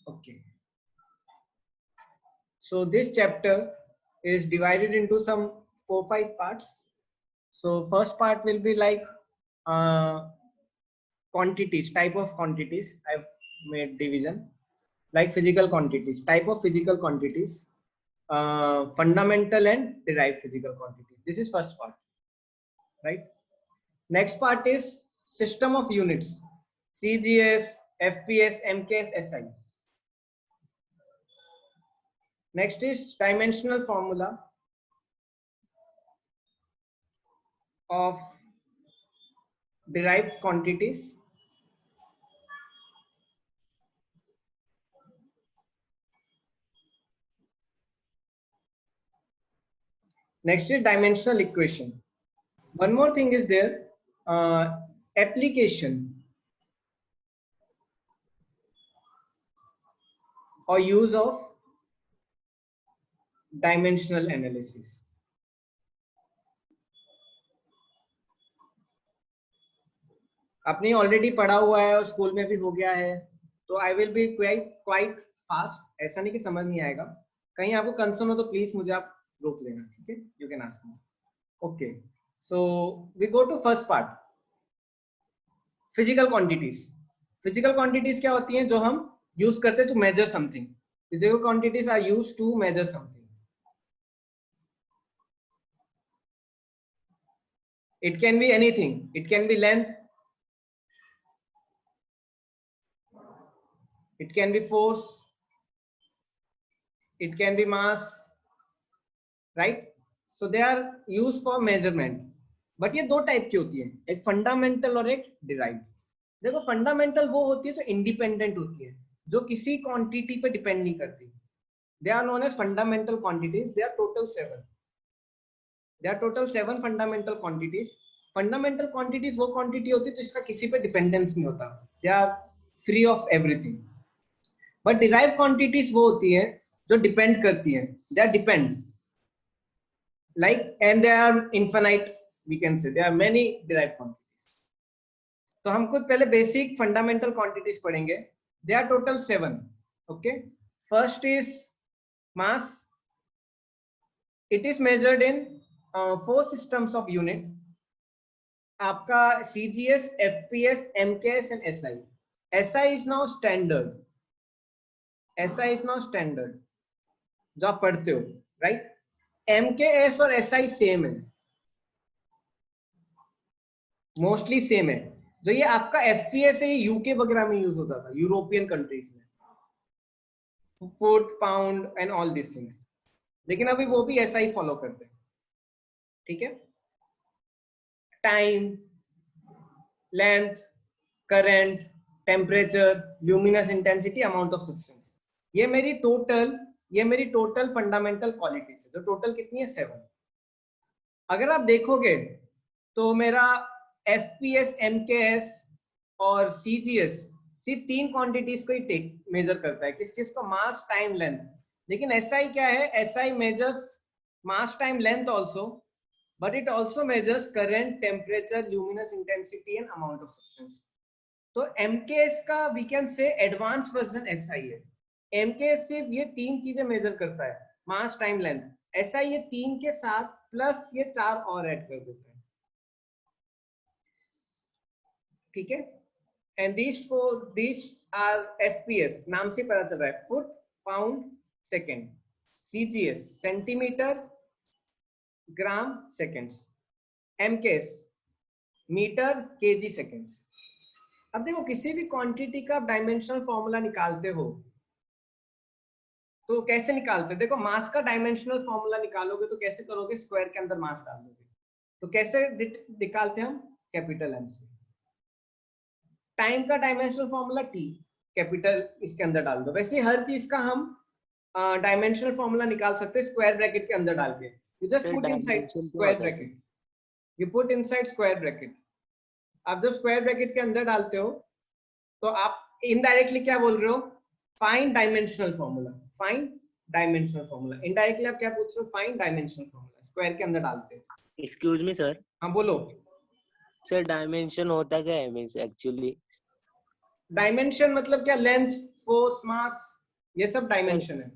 Okay. So this chapter is divided into some 4-5 parts. So first part will be like quantities, type of quantities. I've made division like physical quantities, type of physical quantities, fundamental and derived physical quantities. This is first part, right? Next part is system of units, CGS, FPS, MKS, SI. Next is dimensional formula of derived quantities. Next is dimensional equation. One more thing is there, application or use of dimensional analysis. आपने already पढ़ा हुआ है और school में भी हो गया है, तो I will be quite fast. ऐसा नहीं कि समझ नहीं आएगा. कहीं आपको कंसर्न हो तो प्लीज मुझे आप रोक लेना, ठीक है? You can ask me. Okay, so we go to first part, physical quantities. Physical quantities क्या होती हैं? जो हम यूज करते हैं to measure something. Physical quantities are used to measure something. It can be anything. It can be length, it can be force, it can be mass, right? So they are used for measurement. But ये दो type की होती है, एक fundamental और एक derived. देखो fundamental वो होती है जो इंडिपेंडेंट होती है, जो किसी क्वांटिटी पे डिपेंड नहीं करती. They are known as fundamental quantities. They are total 7. There are total 7 fundamental quantities. Fundamental quantities वो क्वांटिटी होती है जिसका किसी पे डिपेंडेंस नहीं होता. They are free of everything. But derived quantities वो होती है जो डिपेंड करती है. They are depend. Like and they are infinite. We can say there are many derived quantities. तो हम खुद पहले बेसिक fundamental quantities पढ़ेंगे. They are total 7. Okay. First is mass. It is measured in 4 systems of unit. आपका CGS, FPS, MKS and SI. SI is now standard. SI is now standard जो आप पढ़ते हो, right? MKS और SI same है, mostly same है. जो ये आपका FPS है ये यूके वगैरह में यूज होता था, यूरोपियन कंट्रीज में, foot, pound and all this things. लेकिन अभी वो भी SI फॉलो करते हैं, ठीक है? Time, length, current, temperature, luminous intensity, amount of substance. ये मेरी टोटल फंडामेंटल क्वालिटीज है, जो टोटल कितनी है? 7. अगर आप देखोगे तो मेरा FPS, MKS और CGS सिर्फ 3 क्वांटिटीज को ही मेजर करता है. किस किस को? मास, टाइम, लेंथ. लेकिन SI क्या है? SI measures mass, time, length also, but it also measures current, temperature, luminous intensity and amount of substance. तो MKS का we can say advanced version SI है. MKS सिर्फ ये 3 चीजें मेजर करता है, मास, टाइम, लेंथ. SI ये 3 के साथ प्लस ये 4 और ऐड कर देता है, ठीक है? And these are FPS. नाम से पता चल रहा है, foot, pound, second. CGS centimetre, gram, seconds. MKS metre, KG, seconds. अब देखो किसी भी क्वांटिटी का डायमेंशनल फॉर्मूला निकालते हो तो कैसे निकालते हो? देखो मास का डायमेंशनल फॉर्मूला निकालोगे तो कैसे करोगे? स्क्वायर के अंदर मास डाल दोगे. तो कैसे निकालते हैं हम? कैपिटल M से. टाइम का डायमेंशनल फॉर्मूला T, कैपिटल इसके अंदर डाल दो. वैसे हर चीज का हम डायमेंशनल फॉर्मूला निकाल सकते हैं स्क्वायर ब्रैकेट के अंदर डाल के. You just put inside square bracket. You put inside square bracket. आप जब स्क्वायर ब्रैकेट के अंदर डालते हो तो आप इनडायरेक्टली क्या बोल रहे हो? Find dimensional formula. Find dimensional formula. Indirectly आप क्या पूछ रहे हो? Find dimensional formula. स्क्वायर के अंदर डालते हो. Excuse me sir. हाँ बोलो सर. डायमेंशन होता क्या है मींस एक्चुअली? डायमेंशन मतलब क्या? लेंथ, फोर्स, मास, ये सब डायमेंशन है।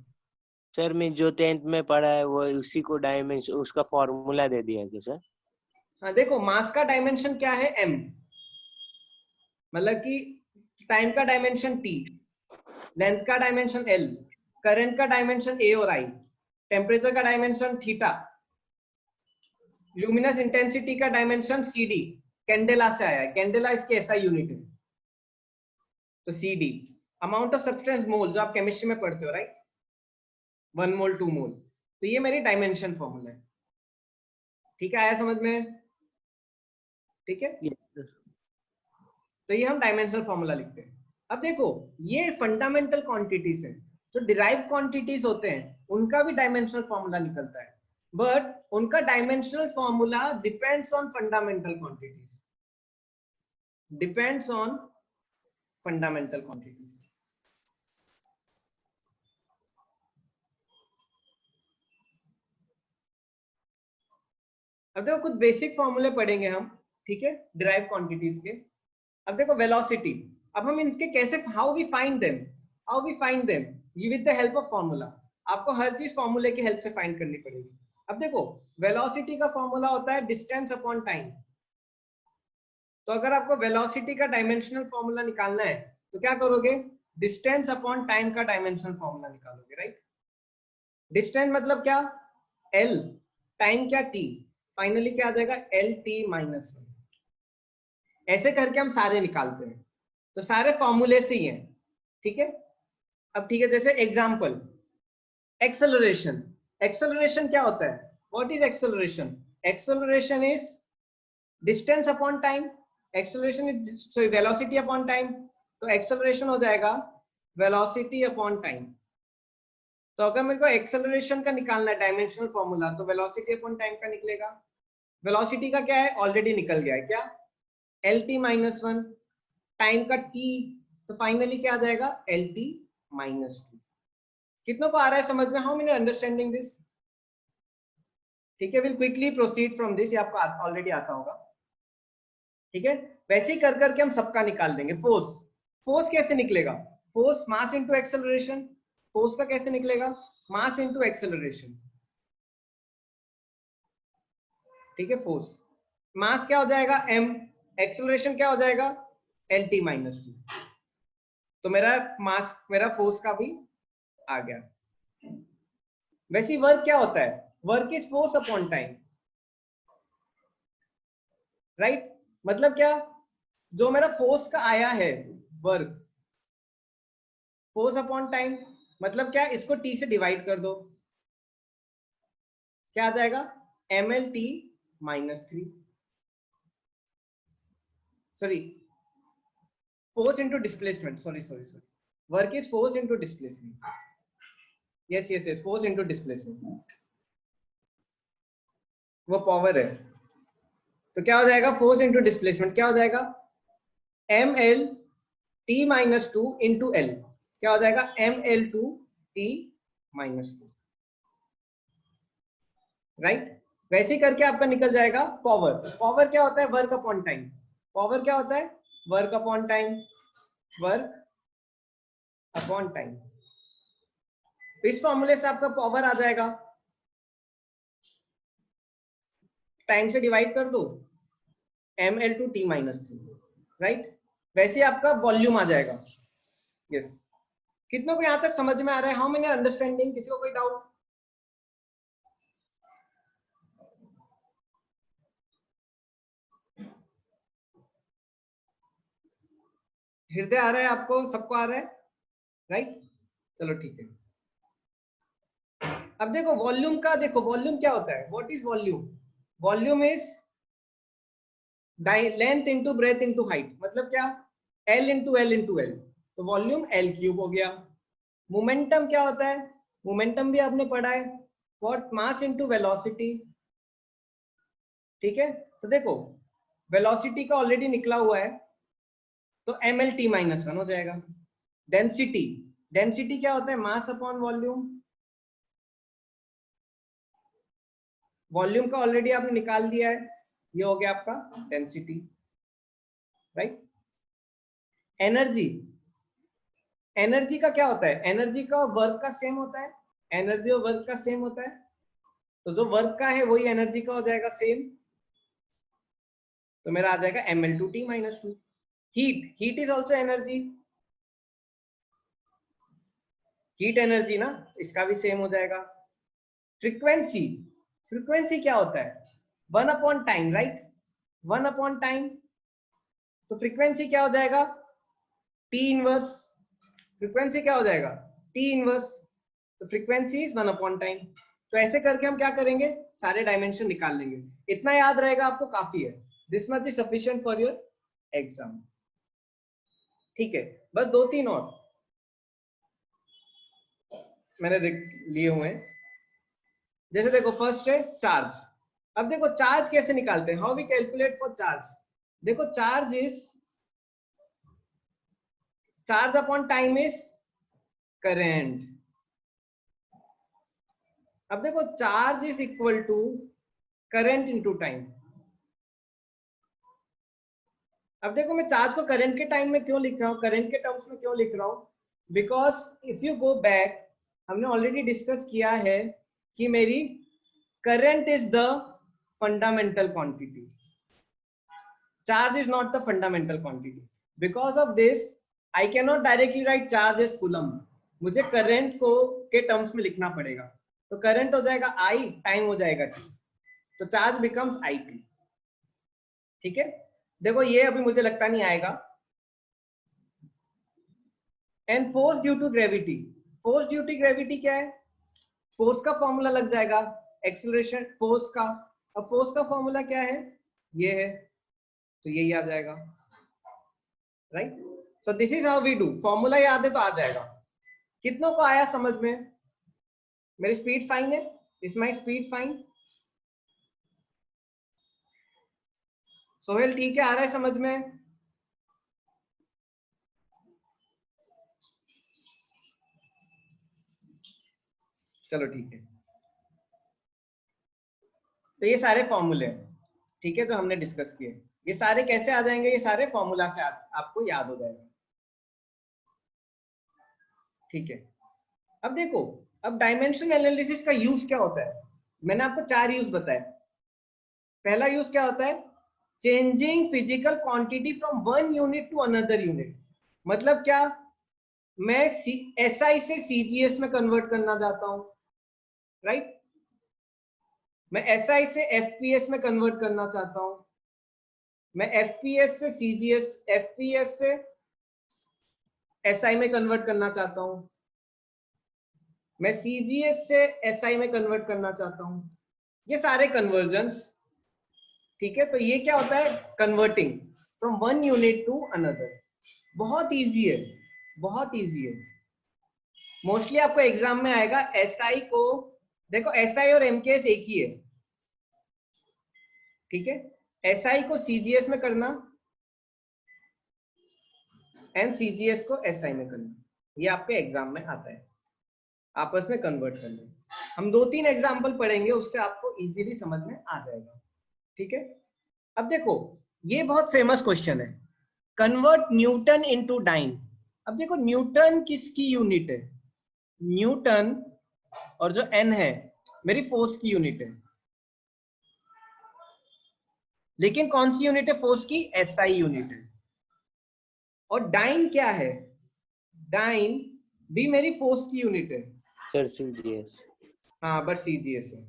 सर मैं जो 10th में पढ़ा है वो उसी को डायमेंशन, उसका फॉर्मूला दे दिया है क्या सर? हाँ देखो, मास का डायमेंशन क्या है, m, मतलब कि टाइम का डायमेंशन t, लेंथ का डायमेंशन l, करंट का डायमेंशन a और I, टेम्परेचर का डायमेंशन थीटा, ल्यूमिनस इंटेंसिटी का डायमेंशन cd, कैंडेला से आया है, कैंडेला इसके ऐसा यूनिट है, तो cd, अमाउंट ऑफ सब्सटेंस मोल जो आप केमिस्ट्री में पढ़ते हो, राइट, 1 मोल 2 मोल, तो ये मेरी डायमेंशन फॉर्मूला है। ठीक है, आया समझ में? ठीक है, तो ये हम डायमेंशनल फॉर्मूला लिखते हैं। अब देखो, ये फंडामेंटल क्वांटिटीज है, जो डिराइव क्वांटिटीज होते हैं उनका भी डायमेंशनल फॉर्मूला निकलता है, बट उनका dimensional formula depends on fundamental quantities, depends on fundamental quantities. अब देखो कुछ बेसिक फॉर्मूले पढ़ेंगे हम, ठीक है, डिराइव क्वांटिटीज के। अब देखो वेलोसिटी, अब हम इनके कैसे, how we find them with the help of formula. आपको हर चीज फॉर्मूले की हेल्प से फाइंड करनी पड़ेगी। अब देखो, वेलोसिटी का फॉर्मूला होता है डिस्टेंस अपॉन टाइम। तो अगर आपको वेलोसिटी का डायमेंशनल फॉर्मूला निकालना है तो क्या करोगे, डिस्टेंस अपॉन टाइम का डायमेंशनल फॉर्मूला निकालोगे, राइट। डिस्टेंस मतलब क्या, l, टाइम क्या t, फाइनली क्या आ जाएगा lt-1। ऐसे करके हम सारे निकालते हैं, तो सारे फॉर्मूले से ही हैं, ठीक है। अब ठीक है, जैसे एग्जांपल, एक्सेलरेशन। एक्सेलरेशन क्या होता है, what is acceleration? Acceleration is distance upon time, acceleration is sorry velocity upon time, तो एक्सेलरेशन हो जाएगा वेलोसिटी अपॉन टाइम। तो अगर मेरे को एक्सेलरेशन का निकालना है डायमेंशनल फॉर्मूला, तो वेलोसिटी अपॉन टाइम का निकलेगा। वेलोसिटी का क्या है, ऑलरेडी निकल गया है, क्या, lt-1, टाइम का t, तो फाइनली क्या आ जाएगा lt-2। कितनों को आ रहा है समझ में, हाउ मेनी अंडरस्टैंडिंग दिस? ठीक है, will quickly proceed from this, ये आपको ऑलरेडी आता होगा, ठीक है। वैसे ही कर करके हम सबका निकाल देंगे। फोर्स, फोर्स कैसे निकलेगा, force mass into acceleration, force का कैसे निकलेगा, मास इनटू एक्सेलरेशन, ठीक है। फोर्स, मास क्या हो जाएगा m, एक्सेलरेशन क्या हो जाएगा lt-2, तो मेरा मास, मेरा फोर्स का भी आ गया। वैसे वर्क क्या होता है, work is force upon time, right. मतलब क्या, जो मेरा फोर्स का आया है वर्क, फोर्स अपॉन टाइम, मतलब क्या, इसको t से डिवाइड कर दो, क्या आ जाएगा mlt-3, sorry force into displacement, sorry, work is force into displacement, yes, force into displacement, वो पावर है। तो क्या हो जाएगा, फोर्स इंटू डिस्प्लेसमेंट क्या हो जाएगा, mlt-2 इंटू l, क्या हो जाएगा ml2t-2, राइट। वैसे ही करके आपका निकल जाएगा पावर। पावर क्या होता है, वर्क अपॉन टाइम, पावर क्या होता है, work upon time, work upon time. तो इस फॉर्मूले से आपका पावर आ जाएगा, टाइम से डिवाइड कर दो, ml2t-3, राइट। वैसे आपका वॉल्यूम आ जाएगा, यस। कितनों को यहां तक समझ में आ रहा है, हाउ मेनी अंडरस्टैंडिंग, किसी को कोई डाउट? हृदय आ रहा है आपको, सबको आ रहा है, राइट, चलो ठीक है। अब देखो वॉल्यूम का, देखो वॉल्यूम क्या होता है, what is volume, volume is length into breadth into height, मतलब क्या, L into L into L, तो वॉल्यूम L³ हो गया। मोमेंटम क्या होता है, मोमेंटम भी आपने पढ़ा है, व्हाट, मास इंटू वेलोसिटी, ठीक है। तो देखो वेलोसिटी का ऑलरेडी निकला हुआ है, तो mlt-1 हो जाएगा। डेंसिटी, डेंसिटी क्या होता है, मास अपॉन वॉल्यूम, वॉल्यूम का ऑलरेडी आपने निकाल दिया है, ये हो गया आपका डेंसिटी, राइट। एनर्जी, एनर्जी का क्या होता है, एनर्जी का वर्क का सेम होता है, एनर्जी और वर्क का सेम होता है, तो जो वर्क का है वही एनर्जी का हो जाएगा सेम, तो मेरा आ जाएगा ml2t - 2। Heat is also energy, heat energy ना, इसका भी सेम हो जाएगा। फ्रीक्वेंसी, फ्रीक्वेंसी क्या होता है, 1/टाइम, राइट, 1/टाइम, तो फ्रीक्वेंसी क्या हो जाएगा, T इनवर्स, फ्रीक्वेंसी क्या हो जाएगा, T इनवर्स, तो फ्रीक्वेंसी इज 1/टाइम। तो ऐसे करके हम क्या करेंगे, सारे डायमेंशन निकाल लेंगे, इतना याद रहेगा आपको काफी है, this much is sufficient for your exam. ठीक है, बस 2-3 और मैंने लिए हुए हैं। जैसे देखो फर्स्ट है चार्ज। अब देखो चार्ज कैसे निकालते हैं, how we calculate for charge. देखो charge is, charge upon time is current. अब देखो charge is equal to current into time. अब देखो मैं चार्ज को करंट के टाइम में क्यों लिख रहा हूँ, करंट के टर्म्स में क्यों लिख रहा हूँ, because if you go back, हमने ऑलरेडी डिस्कस किया है कि मेरी current is the fundamental quantity, charge is not the fundamental quantity. Because of this I cannot directly write charge as coulomb, मुझे करंट को के टर्म्स में लिखना पड़ेगा, तो करंट हो जाएगा I, टाइम हो जाएगा T, तो चार्ज बिकम्स IT। ठीक है, देखो ये अभी मुझे लगता नहीं आएगा। And force due to gravity, force due to gravity क्या है, फोर्स का फॉर्मूला लग जाएगा, एक्सीलरेशन फोर्स का, अब फोर्स का फॉर्मूला क्या है, ये है, तो यही आ जाएगा, right. So this is how we do, formula याद है तो आ जाएगा। कितनों को आया समझ में, मेरी स्पीड फाइन है, is my speed fine, Sohail ठीक है, आ रहा है समझ में, चलो ठीक है। तो ये सारे फॉर्मूले हैं, ठीक है, जो हमने डिस्कस किए, ये सारे कैसे आ जाएंगे, ये सारे फॉर्मूला से आपको याद हो जाएगा। ठीक है, अब देखो, अब डायमेंशन एनालिसिस का यूज क्या होता है, मैंने आपको 4 यूज बताए। पहला यूज क्या होता है, changing physical quantity from one unit to another unit. मतलब क्या, मैं SI से CGS में कन्वर्ट करना चाहता हूं, राइट, मैं SI से FPS में कन्वर्ट करना चाहता हूं, मैं FPS से CGS, FPS से SI में कन्वर्ट करना चाहता हूं, मैं CGS से SI में कन्वर्ट करना चाहता हूं, ये सारे कन्वर्जन्स। ठीक है, तो ये क्या होता है, converting from one unit to another. बहुत इजी है, बहुत इजी है, मोस्टली आपको एग्जाम में आएगा। SI को देखो, SI और MKS एक ही है, ठीक है, SI को CGS में करना एंड CGS को SI में करना, ये आपके एग्जाम में आता है, आपस में कन्वर्ट करना। हम 2-3 एग्जाम्पल पढ़ेंगे, उससे आपको इजीली समझ में आ जाएगा। ठीक है, अब देखो ये बहुत फेमस क्वेश्चन है, कन्वर्ट न्यूटन इनटू डाइन। अब देखो न्यूटन किसकी यूनिट है, न्यूटन, और जो N है मेरी फोर्स की यूनिट है, लेकिन कौन सी यूनिट है फोर्स की, SI यूनिट है। और डाइन क्या है, डाइन भी मेरी फोर्स की यूनिट है, सर CGS, हाँ बट CGS है।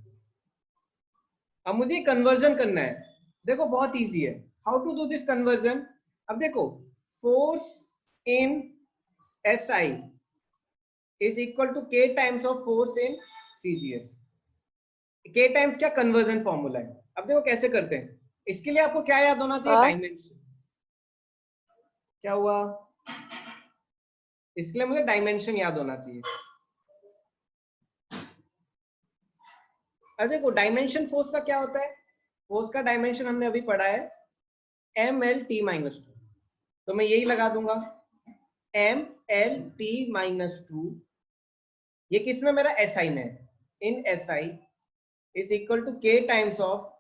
अब मुझे कन्वर्जन करना है, देखो बहुत इजी है, how to do this conversion. अब देखो force in SI is equal to K times of force in CGS। K times क्या, कन्वर्जन फॉर्मूला है। अब देखो कैसे करते हैं, इसके लिए आपको क्या याद होना चाहिए, डायमेंशन। क्या हुआ, इसके लिए मुझे डायमेंशन याद होना चाहिए। अब देखो डायमेंशन फोर्स का क्या होता है, फोर्स का डायमेंशन हमने अभी पढ़ा है MLT-2, तो मैं यही लगा दूंगा MLT-2, ये किसमें, मेरा SI में, in SI is equal to K times of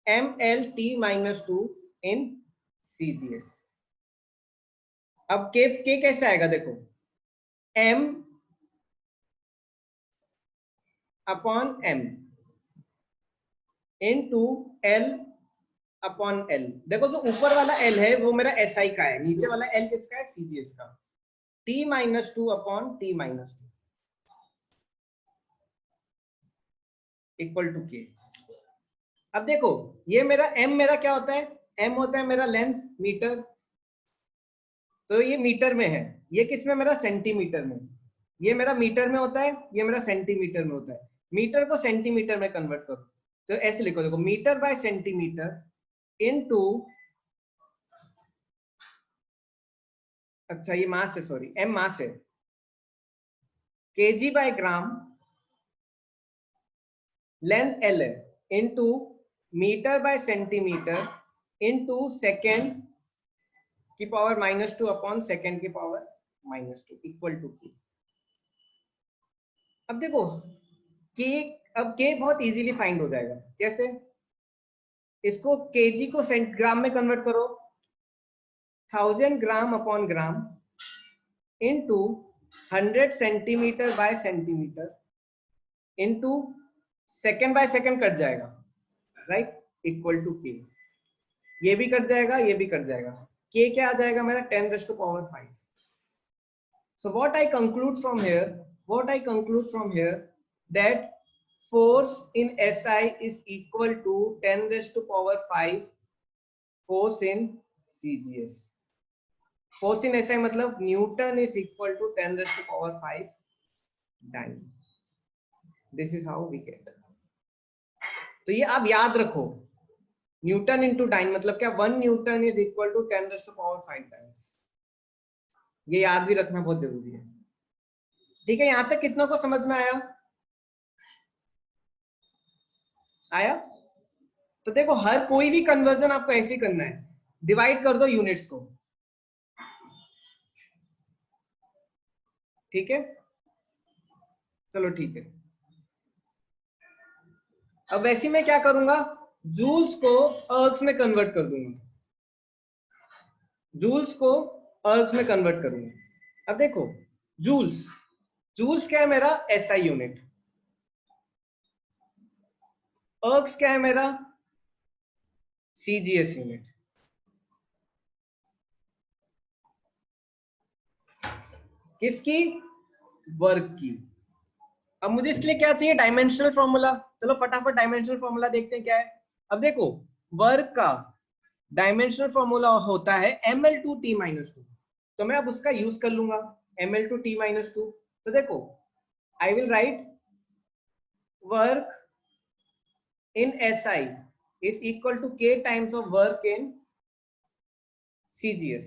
MLT-2 in CGS। अब K कैसे आएगा, देखो m upon m into l upon l। देखो जो ऊपर वाला l है वो मेरा SI का है, नीचे वाला l किसका है? CGS का। T-2 upon T-2 equal to K। अब देखो ये मेरा m मेरा क्या होता है? m होता है मेरा लेंथ मीटर, तो ये मीटर में है। ये किस में? मेरा सेंटीमीटर में। ये मेरा मीटर में होता है, ये मेरा सेंटीमीटर में होता है। मीटर को सेंटीमीटर में कन्वर्ट करो तो ऐसे लिखो, देखो मीटर बाय सेंटीमीटर इनटू, अच्छा ये मास है, सॉरी m मास है, kg by gram, length l है, into metre by centimetre into second की पावर -2 अपॉन सेकेंड की पावर -2 इक्वल टू K। अब देखो K, अब K बहुत इजीली फाइंड हो जाएगा। कैसे? इसको केजी को ग्राम में कन्वर्ट करो, 1000 gram upon gram into 100 centimetre bye centimetre into second by second cut जाएगा, राइट, इक्वल टू K। ये भी कट जाएगा, ये भी कट जाएगा। K क्या आ जाएगा मेरा? 10⁵ So what I conclude from here, that force in SI is equal to 10⁵ force in CGS। force in SI मतलब Newton is equal to 10⁵ dyne। This is how we get। तो ये आप याद रखो, न्यूटन इंटू डाइन मतलब क्या? 1 newton is equal to 10⁵ times. ये याद भी रखना बहुत जरूरी है। ठीक है, यहां तक कितना को समझ में आया? आया? तो देखो हर कोई भी कन्वर्जन आपको ऐसे ही करना है, डिवाइड कर दो यूनिट्स को। ठीक है, चलो ठीक है। अब वैसे मैं क्या करूंगा, जूल्स को अर्ग्स में कन्वर्ट कर दूंगा, जूल्स को अर्ग्स में कन्वर्ट करूंगा। अब देखो जूल्स, जूल्स क्या है मेरा? SI unit. अर्ग्स क्या है मेरा? CGS unit. किसकी? वर्क की। अब मुझे इसके लिए क्या चाहिए? Dimensional formula. चलो फटाफट डायमेंशनल फॉर्मूला देखते हैं क्या है। अब देखो वर्क का डायमेंशनल फॉर्मूला होता है ml2t-2, तो मैं अब उसका यूज कर लूंगा, ml2t-2। तो देखो I will write work in SI is equal to K times of work in CGS।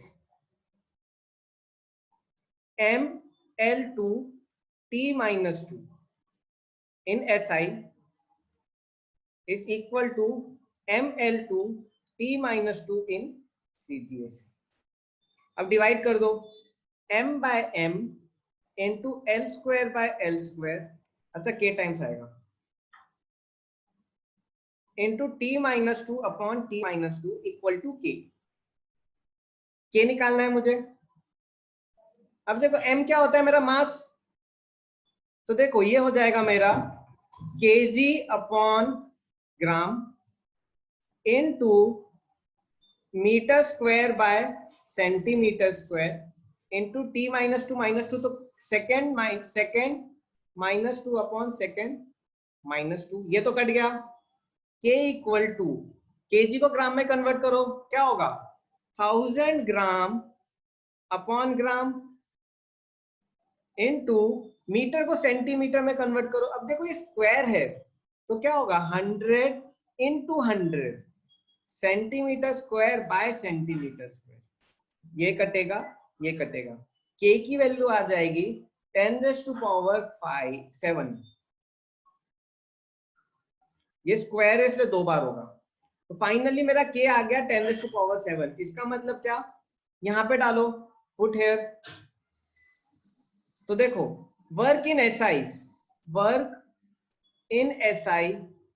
ml2t-2 in SI is equal to ml2t-2 in CGS। अब डिवाइड कर दो, m by m into l square by l square, अच्छा k times आएगा, into t-2 upon t-2 equal to k। k निकालना है मुझे। अब देखो m क्या होता है? मेरा मास। तो देखो ये हो जाएगा मेरा kg upon gram into metre square by centimetre square into t-2 तो सेकेंड -2 अपॉन सेकेंड -2, ये तो कट गया। k इक्वल टू, kg को ग्राम में कन्वर्ट करो, क्या होगा? 1000 gram upon gram into metre को सेंटीमीटर में कन्वर्ट करो। अब देखो ये स्क्वायर है तो क्या होगा? 100 into 100 centimetre square by centimetre square. ये कटेगा, ये कटेगा। k की वैल्यू आ जाएगी 10⁵7। ये स्क्वायर है इसलिए 2 बार होगा, तो फाइनली मेरा k आ गया 10⁵7। इसका मतलब क्या? यहां पे डालो, पुट हेयर। तो देखो work in SI, work in SI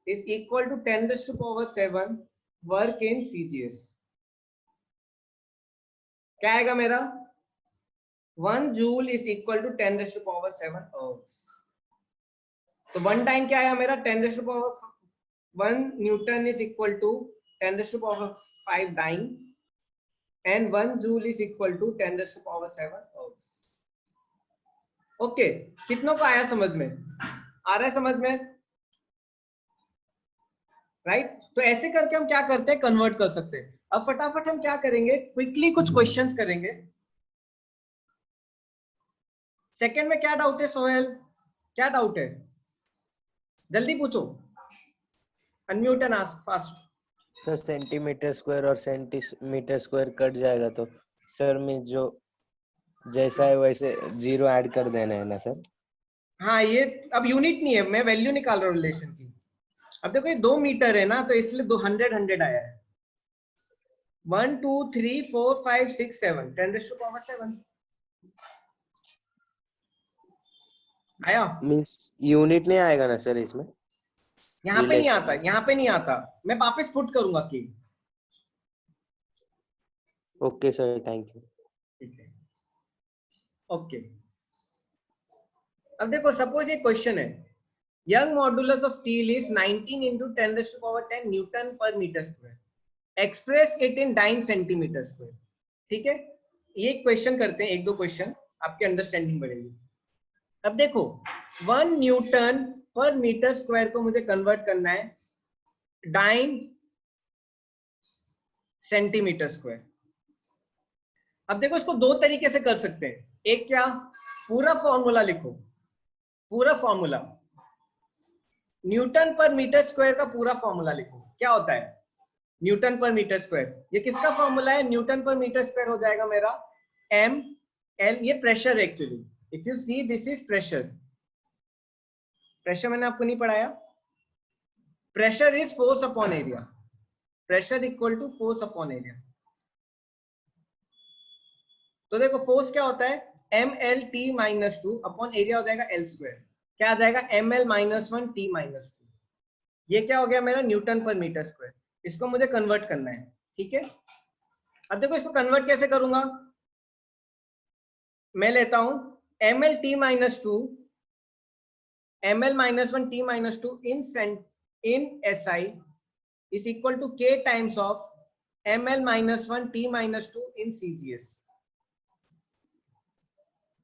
is equal to 10⁵7 work in CGS। क्या आएगा मेरा? 1 joule is equal to 10⁻⁷ ergs. तो 1 टाइम क्या आया मेरा 1 newton is equal to 10⁻⁵ dyne and 1 joule is equal to 10⁻⁷ ergs. Okay, कितनों को आया समझ में? आ रहा है समझ में? राइट तो ऐसे करके हम क्या करते हैं, कन्वर्ट कर सकते हैं। अब फटाफट हम क्या करेंगे, क्विकली कुछ क्वेश्चंस करेंगे। सेकंड में क्या डाउट है सोहेल, क्या डाउट है? जल्दी पूछो, unmute and ask fast. Sir centimetre square और सेंटीमीटर स्क्वायर कट जाएगा तो सर में जो जैसा है वैसे 0 ऐड कर देना है ना सर? हाँ ये अब यूनिट नहीं है, मैं वैल्यू निकाल रहा हूँ रिलेशन की। अब देखो ये 2 मीटर है ना, तो इसलिए 100 आया है। 1 2 3 4 5 6 7 10⁻⁷ आया। मींस यूनिट नहीं आएगा ना सर इसमें? यहाँ पे नहीं आता, रिलेशन यहाँ पे नहीं आता, मैं वापस पुट करूंगा की। Okay sir, thank you. ठीक है, ओके। अब देखो सपोज ये क्वेश्चन है, Young modulus of steel is 19 into 10⁻10 newton per metre square, express it in dyne centimetre square. ठीक है, ये क्वेश्चन करते हैं, एक दो क्वेश्चन, आपकी अंडरस्टैंडिंग बढ़ेगी। अब देखो 1 न्यूटन पर मीटर स्क्वायर को मुझे कन्वर्ट करना है डाइन सेंटीमीटर स्क्वायर। अब देखो इसको दो तरीके से कर सकते हैं, एक क्या, पूरा फॉर्मूला लिखो, पूरा formula Newton per metre square का पूरा फॉर्मूला लिखो। क्या होता है न्यूटन पर मीटर स्क्वायर, ये किसका फॉर्मूला है? न्यूटन पर मीटर स्क्वायर हो जाएगा मेरा एम एल, ये pressure actually, if you see this is pressure, pressure मैंने आपको नहीं पढ़ाया, pressure is force upon area, pressure equal to force upon area. तो देखो फोर्स क्या होता है, M L T minus 2 upon area हो जाएगा एल स्क्वायर, क्या आ जाएगा एम एल -1 टी -2। ये क्या हो गया मेरा न्यूटन पर मीटर स्क्वायर, इसको मुझे कन्वर्ट करना है। ठीक है, अब देखो इसको कन्वर्ट कैसे करूंगा, मैं लेता हूं M L T -2 M L -1 T -2 in S I is equal to K times of M L -1 T -2 in C G S.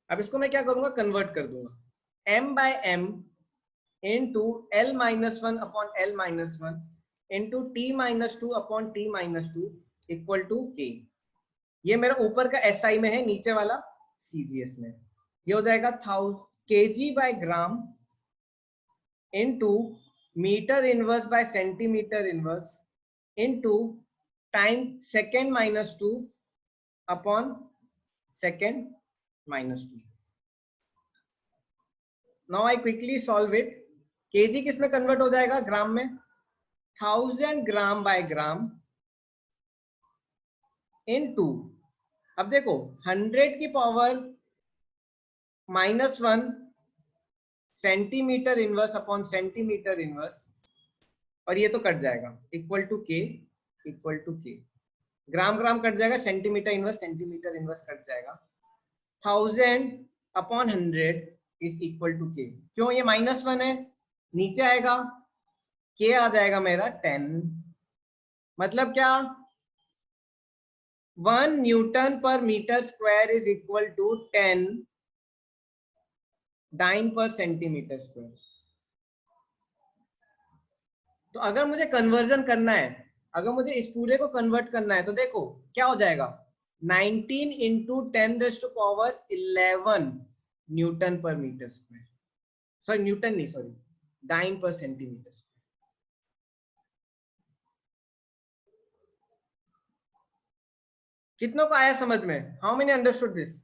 अब इसको मैं क्या करूंगा, कन्वर्ट कर दूंगा m by m into l -1 upon l -1 into t -2 upon t -2 equal to k। ये मेरा ऊपर का SI में है, नीचे वाला CGS में। ये हो जाएगा 1000 kg by gram into metre inverse by centimetre inverse into time second -2 upon second -2। Now I quickly solve it. KG किस में कन्वर्ट हो जाएगा, ग्राम में, 1000 ग्राम बाय ग्राम इनटू, अब देखो 100 की power -1 centimetre inverse upon centimetre inverse, और ये तो कट जाएगा इक्वल टू के, ग्राम ग्राम कट जाएगा, सेंटीमीटर इनवर्स कट जाएगा, 1000 अपॉन 100 इज इक्वल टू के। क्यों, ये -1 है, नीचे आएगा के आ जाएगा मेरा 10, मतलब क्या 1 newton per metre square is equal to 10 dyne per centimetre square. तो अगर मुझे कन्वर्जन करना है, अगर मुझे इस पूरे को कन्वर्ट करना है, तो देखो क्या हो जाएगा 19 into 10⁻11 Newton per metre square, sorry Newton नहीं, sorry dine per centimetre square. कितनों को आया समझ में, हाउ मेनी अंडरस्टूड दिस?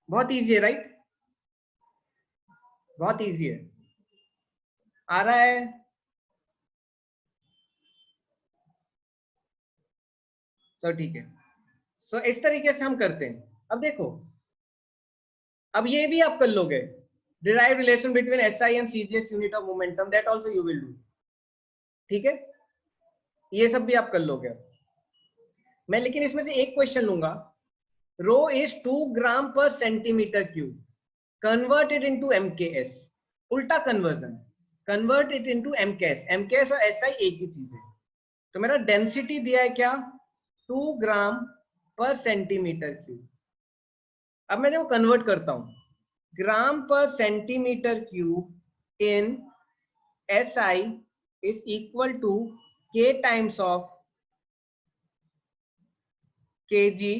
बहुत इजी है राइट, बहुत इजी है, आ रहा है? तो ठीक है, सो इस तरीके से हम करते हैं। अब देखो, अब ये भी आप कर लोगे, derive relation between SI and CGS unit of momentum, that also you will do. ठीक है, ये सब भी आप कर लोगे। मैं लेकिन इसमें से एक क्वेश्चन लूंगा, रो is 2 gram per centimetre cube, convert it into MKS, उल्टा conversion, convert it into MKS, MKS और एसआई एक ही चीज है। तो मेरा डेंसिटी दिया है क्या, 2 ग्राम पर सेंटीमीटर क्यूब। अब मैं देखो कन्वर्ट करता हूं, gram per centimetre cube in SI is equal to K times of KG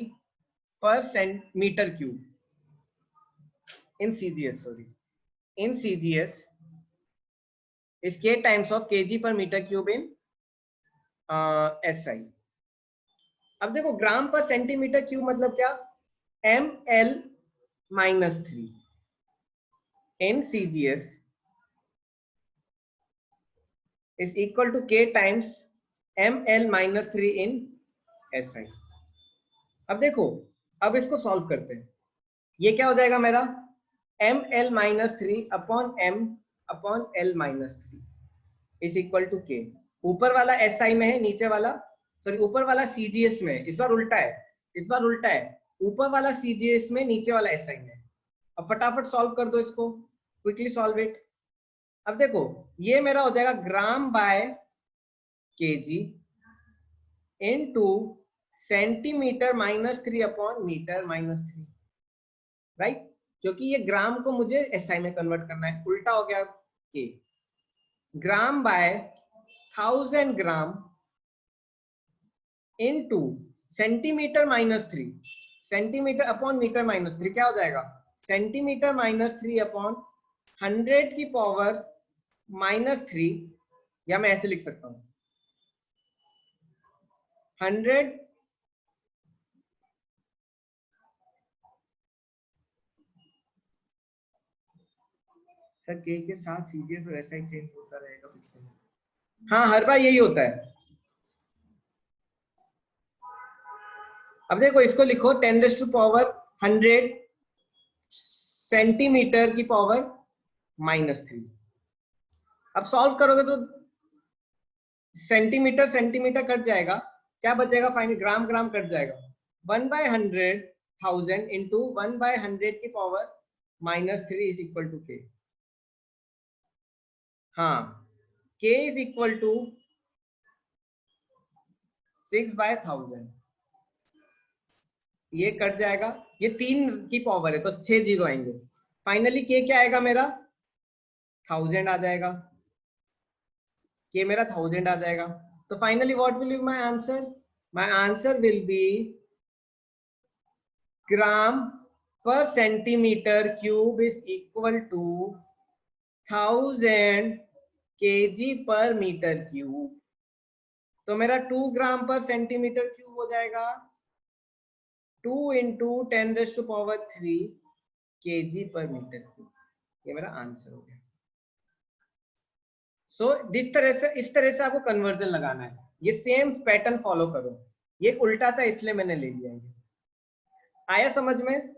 per centimetre cube in CGS, sorry, in CGS is K times of kg per meter cube in SI. अब देखो ग्राम per centimetre cube मतलब क्या, ml minus 3 in CGS is equal to K times ml minus 3 in SI. अब देखो, अब इसको solve करते हैं, ये क्या हो जाएगा मेरा, ml minus 3 upon m upon l minus 3 is equal to k। ऊपर वाला SI में है, नीचे वाला सॉरी ऊपर वाला CGS में है, इस बार उल्टा है, इस बार उल्टा है, ऊपर वाला CGS में, नीचे वाला SI में। अब फटाफट सॉल्व कर दो इसको, क्विकली सॉल्व इट। अब देखो ये मेरा हो जाएगा gram by KG into centimetre minus 3 upon metre minus 3, right, क्योंकि ये ग्राम को मुझे एसआई में कन्वर्ट करना है, उल्टा हो गया K. Gram by 1000 gram into centimetre minus 3, centimetre upon metre minus 3 क्या हो जाएगा, सेंटीमीटर माइनस 3 अपॉन 100 की पावर माइनस 3, या मैं ऐसे लिख सकता हूं 100 सर के साथ सीजीएस और एसआई चेंज होता रहेगा पिक्सल में, हाँ हर बार यही होता है। अब देखो इसको लिखो 10⁻100 सेंटीमीटर की पावर माइनस 3। अब सॉल्व करोगे तो सेंटीमीटर सेंटीमीटर कट जाएगा, क्या बचेगा फाइनल, ग्राम ग्राम कट जाएगा, 1/100,000 इंटू 1/100 की power minus 3 is equal to K. हाँ, k इज इक्वल टू 6/1000, ये कट जाएगा, ये 3 की पावर है तो 6 जीरो आएंगे, फाइनली k क्या आएगा मेरा 1000 आ जाएगा, k मेरा 1000 आ जाएगा। तो finally what will be my answer, my answer will be gram per centimetre cube is equal to 1000 kg per metre cube. तो मेरा 2 ग्राम पर सेंटीमीटर क्यूब हो जाएगा 2 into 10⁻³ kg per metre cube, ये मेरा आंसर हो गया। सो इस तरह से आपको कन्वर्जन लगाना है, ये सेम पैटर्न फॉलो करो, ये उल्टा था इसलिए मैंने ले लिया है। आया समझ में,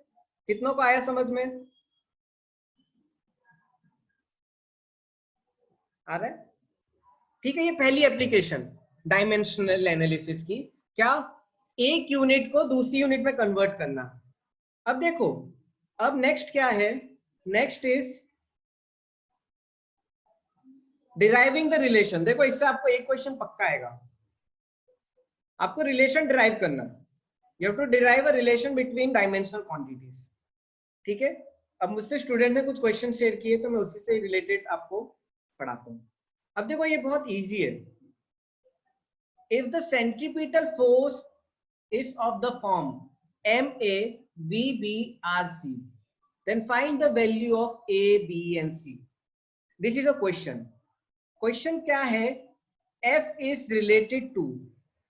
कितनों को आया समझ में, आ रहा है, ठीक है। ये पहली एप्लीकेशन डायमेंशनल एनालिसिस की, क्या एक यूनिट को दूसरी यूनिट में कन्वर्ट करना। अब देखो अब नेक्स्ट क्या है, next is deriving the relation. देखो इससे आपको एक क्वेश्चन पक्का आएगा, आपको रिलेशन डिराइव करना, you have to derive a relation between dimensional quantities, ठीक है। अब मुझसे स्टूडेंट ने कुछ क्वेश्चन शेयर किए तो मैं उसी से रिलेटेड आपको पढ़ाता हूँ। अब देखो ये बहुत इजी है, if the centripetal force is of the form MA VBRC, then find the value of A, B and C. This is a question. Question क्या है, F is related to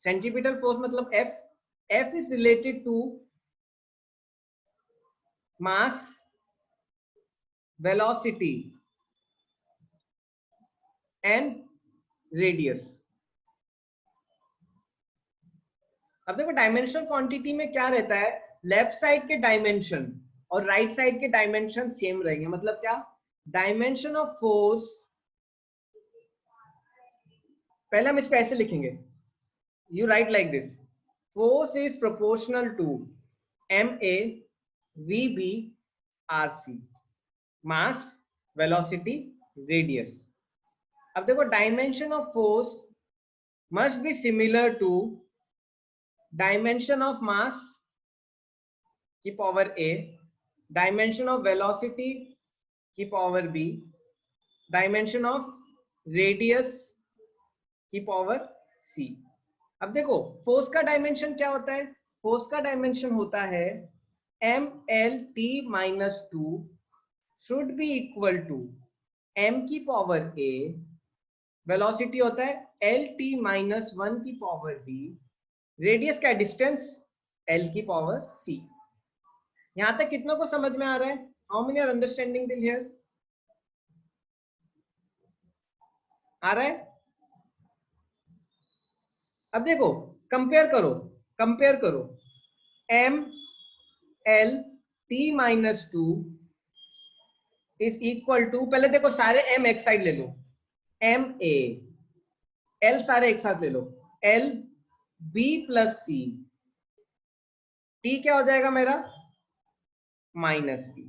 centripetal force मतलब F is related to mass, velocity and radius. अब देखो dimensional quantity में क्या रहता है, left side के डायमेंशन और राइट साइड के डायमेंशन सेम रहेंगे, मतलब क्या, डायमेंशन ऑफ फोर्स, पहले हम इसको ऐसे लिखेंगे, you right like this, force is proportional to ma vb rc, mass, velocity, radius. अब देखो dimension of force must be similar to dimension of mass की power a, dimension of velocity की power b, dimension of radius की power c. अब देखो force का dimension क्या होता है? फोर्स का डायमेंशन होता है M L T minus two should be equal to M की पावर ए, वेलोसिटी होता है एल टी माइनस वन की पावर बी, रेडियस का डिस्टेंस एल की पावर सी. यहां तक कितनों को समझ में आ रहा है? How many are understanding till here? आ रहा है? अब देखो कंपेयर करो M L T minus two is equal to, पहले देखो सारे एम एक साइड ले लो, एम ए, एल सारे एक साथ ले लो, L B plus C, T क्या हो जाएगा मेरा? Minus B.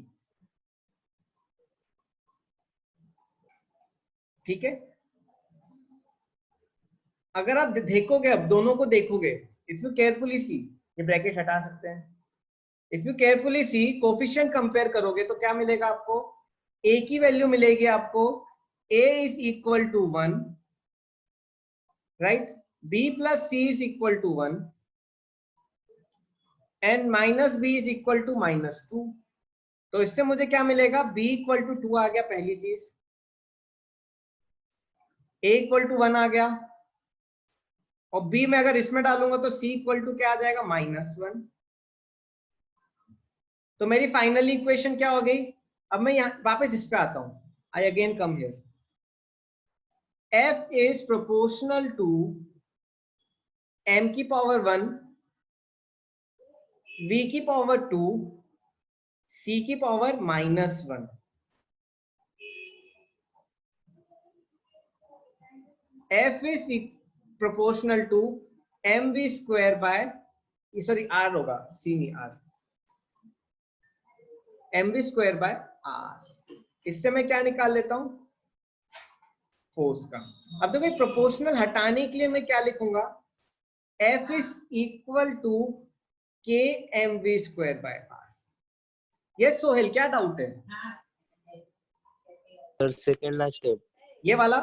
ठीक है, अगर आप देखोगे, अब दोनों को देखोगे, इफ यू केयरफुली सी, ये ब्रैकेट हटा सकते हैं, if you carefully see coefficient compare करोगे तो क्या मिलेगा आपको? ए की वैल्यू मिलेगी आपको a is equal to 1, right, b plus C is equal to 1 and minus b is equal to minus 2. तो इससे मुझे क्या मिलेगा? b इक्वल टू 2 आ गया पहली चीज, a इक्वल टू 1 आ गया, और b में अगर इसमें डालूंगा तो c इक्वल टू क्या आ जाएगा? माइनस 1. तो मेरी फाइनल इक्वेशन क्या हो गई? अब मैं यहाँ वापस इस पे आता हूं, I again come here, f is proportional to m की पावर 1, v की पावर 2, c की power minus 1. f is proportional to mv square by, sorry r होगा, c नहीं r, mv square by r. इससे मैं क्या निकाल लेता हूं? फोर्स का. अब देखो प्रोपोर्शनल हटाने के लिए मैं क्या लिखूंगा? F is equal to K M V square by R. Yes Sohail, क्या डाउट है? सर सेकंड लास्ट स्टेप, ये वाला?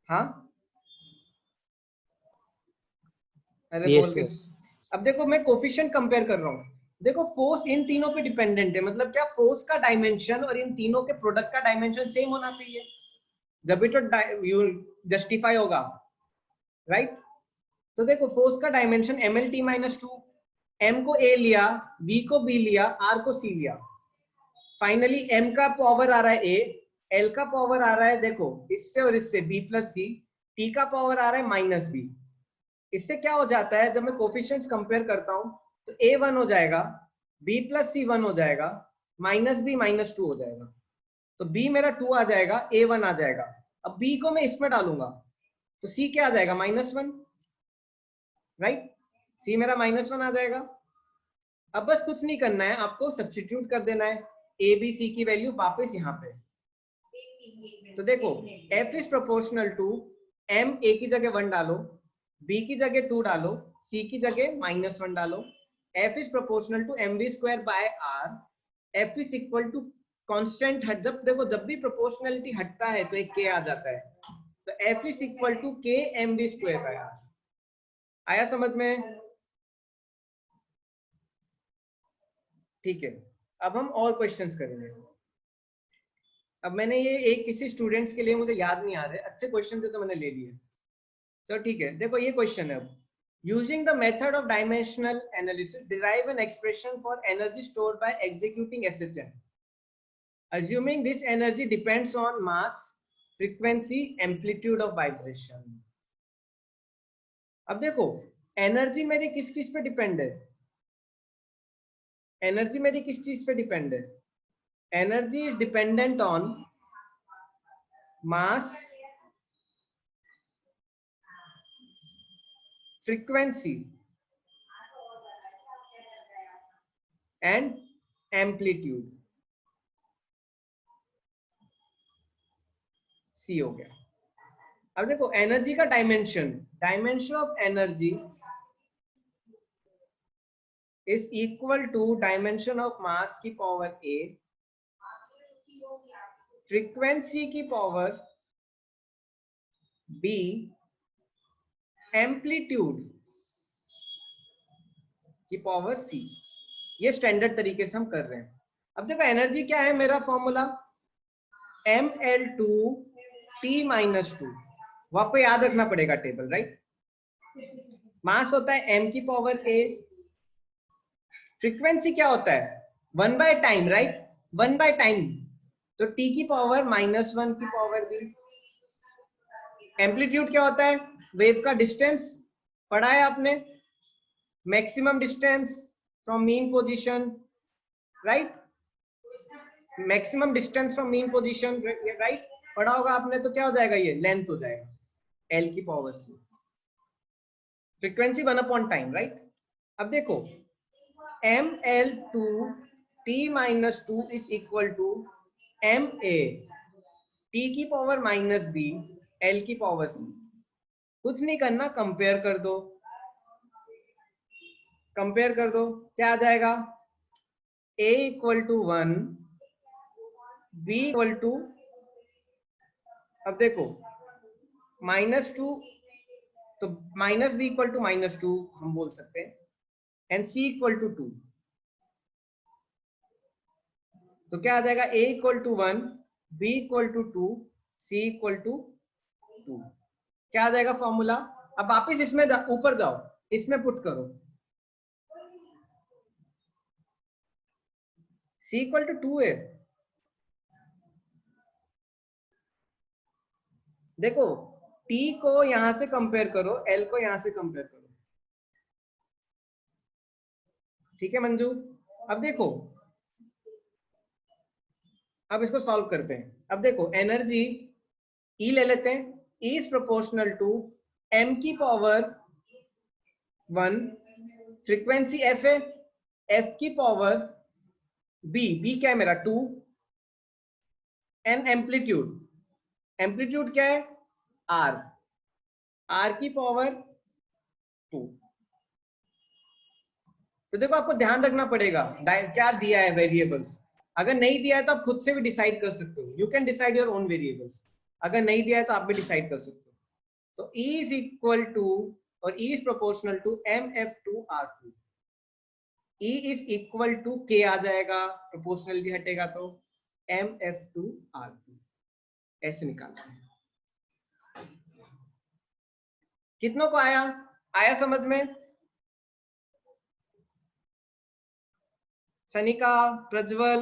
हाँ, अरे बोल के. अब देखो मैं कोफिशिएंट कंपेयर कर रहा हूं, देखो फोर्स इन तीनों पे डिपेंडेंट है, मतलब क्या फोर्स का डायमेंशन और इन तीनों के प्रोडक्ट का डायमेंशन सेम होना चाहिए, जब भी तो यू जस्टिफाई होगा, राइट? तो देखो फोर्स का dimension M L T minus two, M को ए लिया, बी को बी लिया, आर को सी लिया, फाइनली एम का पावर आ रहा है ए, एल का पावर आ रहा है देखो इससे और इससे बी प्लस सी, टी का पावर आ रहा है माइनस बी. इससे क्या हो जाता है जब मैं कोफिशिएंट्स कंपेयर करता हूं तो ए 1 हो जाएगा, बी प्लस सी 1 हो जाएगा, माइनस बी माइनस 2 हो जाएगा, तो बी मेरा 2 आ जाएगा, ए 1 आ जाएगा. अब बी को मैं इसमें डालूंगा तो सी क्या आ जाएगा? माइनस 1, राइट, सी मेरा माइनस 1 आ जाएगा. अब बस कुछ नहीं करना है, आपको सब्स्टिट्यूट कर देना है ए बी सी की वैल्यू वापस यहाँ पे. तो देखो f is proportional to m, a की जगह 1 डालो, b की जगह 2 डालो, c की जगह माइनस 1 डालो, f is proportional to mv square by r, f is equal to constant हट, जब देखो जब भी प्रोपोर्शनलिटी हटता है तो एक k आ जाता है, तो f is equal to k mv square by r. आया समझ में? ठीक है, अब हम और क्वेश्चंस करेंगे. अब मैंने ये एक किसी स्टूडेंट्स के लिए मुझे याद नहीं आ रहे, अच्छे क्वेश्चन थे तो मैंने ले लिए. तो ठीक है, देखो ये क्वेश्चन है. अब using the method of dimensional analysis derive an expression for energy stored bye executing SHM, assuming this energy depends on mass, frequency, amplitude of vibration. अब देखो एनर्जी मेरी किस किस पे डिपेंड है? एनर्जी मेरी किस चीज पे डिपेंड है? Energy is dependent on mass, frequency and amplitude, C हो गया। अब देखो एनर्जी का dimension, dimension of energy is equal to dimension of mass की पावर ए, फ्रीक्वेंसी की पावर बी, एम्पलीट्यूड की पावर सी। ये स्टैंडर्ड तरीके से हम कर रहे हैं। अब देखो एनर्जी क्या है, मेरा फॉर्मूला ml2t-2, वो आपको याद रखना पड़ेगा टेबल, राइट। मास होता है m की पावर a, फ्रीक्वेंसी क्या होता है 1 by time, right, 1 by time, तो t की पावर -1 की पावर b। एम्पलीट्यूड क्या होता है, वेव का डिस्टेंस, पढ़ा है आपने, maximum distance from mean position, right, maximum distance from mean position, right, पढ़ा होगा आपने। तो क्या हो जाएगा, ये लेंथ हो जाएगा l की पावर c, फ्रीक्वेंसी 1/टाइम, राइट। अब देखो ml2t-2 is equal to ma t की पावर -b l की पावर c। कुछ नहीं करना, कंपेयर कर दो, कंपेयर कर दो, क्या आ जाएगा, a equal to 1, b equal to, अब देखो -2, तो -b इक्वल टू -2 हम बोल सकते हैं, एंड c इक्वल टू 2, तो क्या आ जाएगा, a equal to 1, b equal to 2, c equal to 2। क्या आ जाएगा फॉर्मूला। अब वापिस इसमें ऊपर जाओ, इसमें पुट करो, c इक्वल टू 2 है। देखो t को यहां से कंपेयर करो, l को यहां से कंपेयर करो, ठीक है मंजू। अब देखो, अब इसको सॉल्व करते हैं। अब देखो एनर्जी E ले लेते हैं, E is proportional to m की पावर 1, फ्रीक्वेंसी f है, f की पावर b क्या है मेरा 2, एंड एम्पलीट्यूड, एम्पलीट्यूड क्या है r की पावर 2। तो देखो आपको ध्यान रखना पड़ेगा क्या दिया है वेरिएबल्स, अगर नहीं दिया है तो आप खुद से भी डिसाइड कर सकते हो, you can decide your own variables, अगर नहीं दिया है तो आप भी डिसाइड कर सकते हो। तो E इज इक्वल टू, और E is proportional to mf2r2, E is equal to K आ जाएगा, प्रोपोर्शनल भी हटेगा तो mf2r2, ऐसे निकालते हैं। कितनों को आया, आया समझ में, सनिका, प्रज्वल,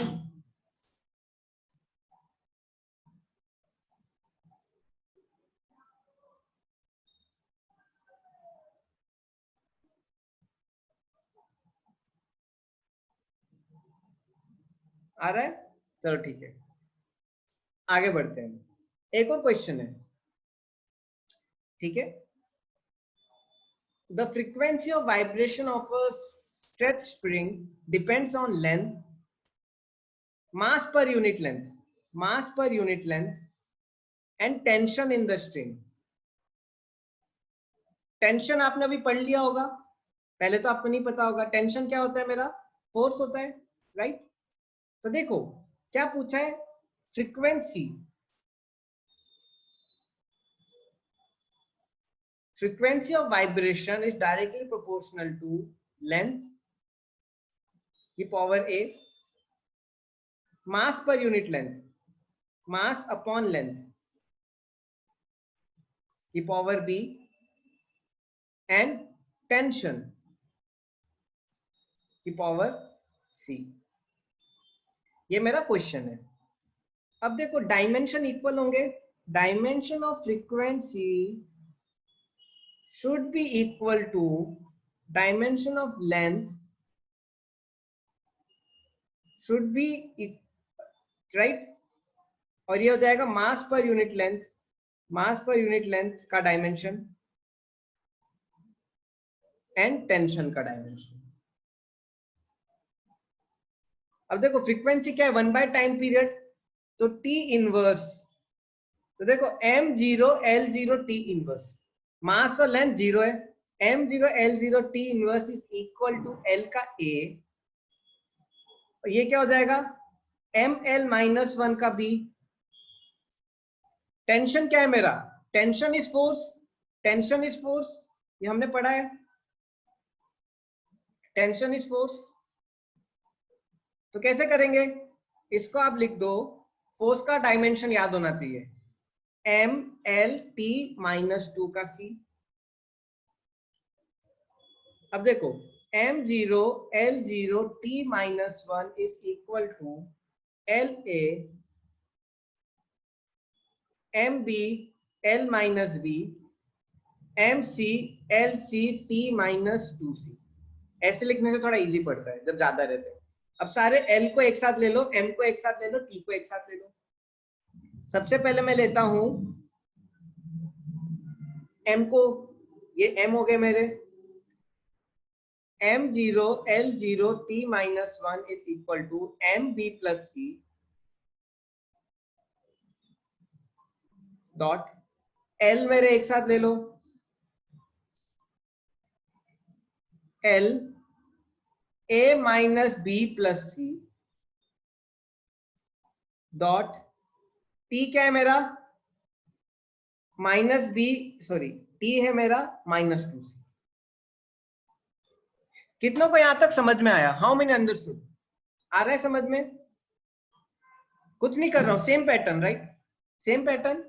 आ रहा है, चलो ठीक है, आगे बढ़ते हैं। एक और क्वेश्चन है, ठीक है। The frequency of vibration of a stretch spring depends on length, mass per unit length, mass per unit length and tension in the string. Tension आपने अभी पढ़ लिया होगा, पहले तो आपको नहीं पता होगा। टेंशन क्या होता है मेरा, फोर्स होता है, राइट। तो देखो क्या पूछा है, frequency, frequency of vibration is directly proportional to length की power a, mass per unit length, mass upon length की पावर b, and tension की पावर c। ये मेरा क्वेश्चन है। अब देखो डायमेंशन इक्वल होंगे, dimension of frequency should be equal to dimension of length should be right, और ये हो जाएगा मास पर यूनिट लेंथ, मास पर यूनिट लेंथ का डायमेंशन एंड टेंशन का डायमेंशन। अब देखो फ्रीक्वेंसी क्या है, 1 बाय टाइम पीरियड, तो टी इनवर्स, तो देखो m0 l0 t इनवर्स, मास और लेंथ 0 है, m0 l0 t inverse is equal to l का a, और ये क्या हो जाएगा ml माइनस 1 का b। टेंशन क्या है मेरा, tension is force, tension is force, ये हमने पढ़ा है, टेंशन इज फोर्स। तो कैसे करेंगे, इसको आप लिख दो, फोर्स का डायमेंशन याद होना चाहिए, एम एल टी माइनस 2 का सी। अब देखो m0 l0 t minus 1 is equal to L A M B L minus B M C L C T minus 2c। ऐसे लिखने से थोड़ा इजी पड़ता है जब ज्यादा रहते हैं। अब सारे एल को एक साथ ले लो, एम को एक साथ ले लो, टी को एक साथ ले लो। सबसे पहले मैं लेता हूं एम को, ये एम हो गए मेरे, m0 l0 t minus 1 is equal to M B plus C dot L मेरे एक साथ ले लो, L A minus B plus C dot T क्या है मेरा माइनस बी, सॉरी टी है मेरा माइनस 2c। कितनों को यहां तक समझ में आया, हाउ मेनी अंडरस्टूड, आ रहा है समझ में, कुछ नहीं कर रहा हूं, same pattern right, same pattern.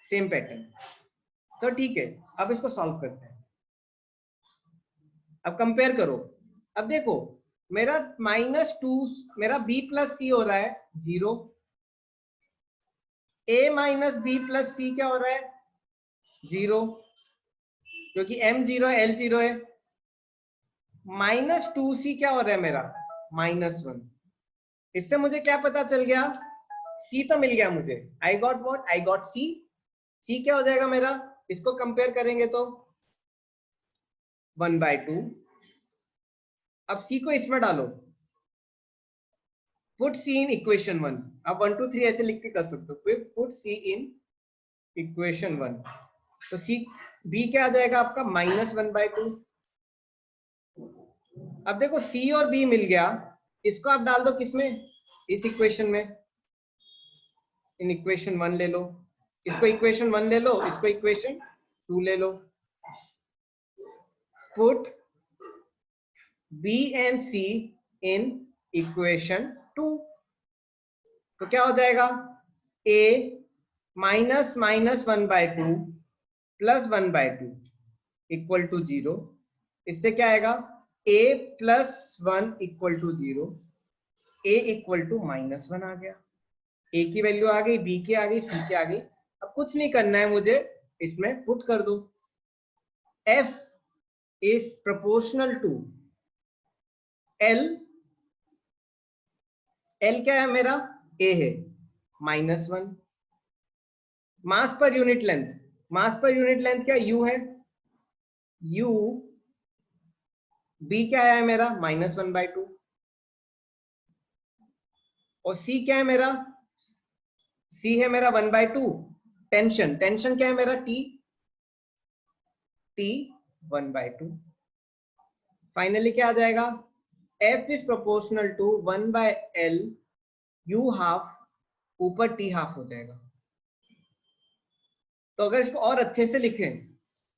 Same pattern, तो ठीक है, अब इसको सॉल्व करते हैं। अब कंपेयर करो, अब देखो मेरा माइनस 2, मेरा b प्लस सी हो रहा है 0, a माइनस बी प्लस सी क्या हो रहा है 0, क्योंकि m0 l0 है, माइनस 2c क्या हो रहा है मेरा माइनस 1। इससे मुझे क्या पता चल गया, c तो मिल गया मुझे, I got what, I got c। c क्या हो जाएगा मेरा, इसको कंपेयर करेंगे तो 1/2। अब c को इसमें डालो, पुट c इन इक्वेशन 1, अब 1 2 3 ऐसे लिख के कर सकते हो, फिर पुट c इन इक्वेशन 1, तो c b क्या आ जाएगा आपका -1/2। अब देखो c और b मिल गया, इसको आप डाल दो किसमें, इस इक्वेशन में, इन इक्वेशन 1 ले लो, इसको इक्वेशन 1 ले लो, इसको इक्वेशन 2 ले लो, put b and c in equation 2, तो क्या हो जाएगा a minus minus 1/2 plus 1/2 equal to 0। इससे क्या आएगा a plus 1 equal to 0, a equal to -1 आ गया, a की वैल्यू आ गई, b की आ गई, c की आ गई। अब कुछ नहीं करना है मुझे, इसमें पुट कर दो, f is proportional to l, l क्या है मेरा a है -1, मास पर यूनिट लेंथ, मास पर यूनिट लेंथ क्या u है, u, b क्या है मेरा -1/2, और c क्या है मेरा, c है मेरा 1/2, टेंशन, टेंशन क्या है मेरा t, t 1/2। फाइनली क्या आ जाएगा, f is proportional to 1/l, u half, ऊपर t हाफ हो जाएगा। तो अगर इसको और अच्छे से लिखें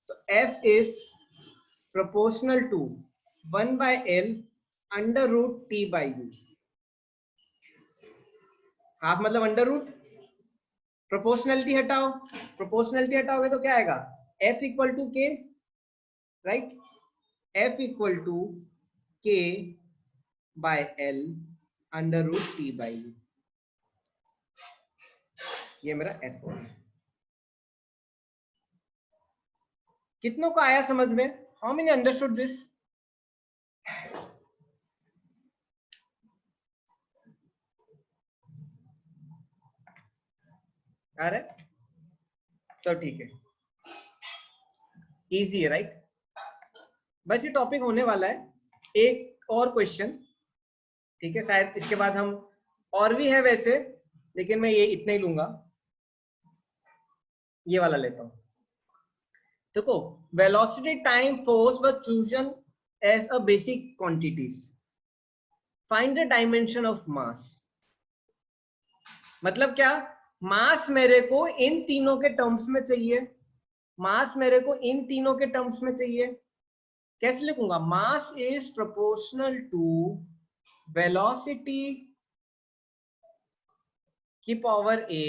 तो f is proportional to 1/l under root t by u, half मतलब अंडर रूट, प्रोपोर्शनलिटी हटाओ, प्रोपोर्शनलिटी हटाओगे तो क्या आएगा, f equal to k, right, f equal to k by l under root t by u, ये मेरा f हो गया। कितनों को आया समझ में, हाउ मेनी अंडरस्टूड दिस। आ रहा है? तो ठीक है, इजी है राइट। बस ये टॉपिक होने वाला है। एक और क्वेश्चन, ठीक है, शायद इसके बाद हम, और भी है वैसे, लेकिन मैं ये इतना ही लूंगा, ये वाला लेता हूं। देखो, velocity, time, force were chosen as a basic quantities, find the dimension of mass. मतलब क्या, मास मेरे को इन तीनों के टर्म्स में चाहिए, मास मेरे को इन तीनों के टर्म्स में चाहिए। कैसे लिखूंगा? Mass is proportional to velocity की पावर ए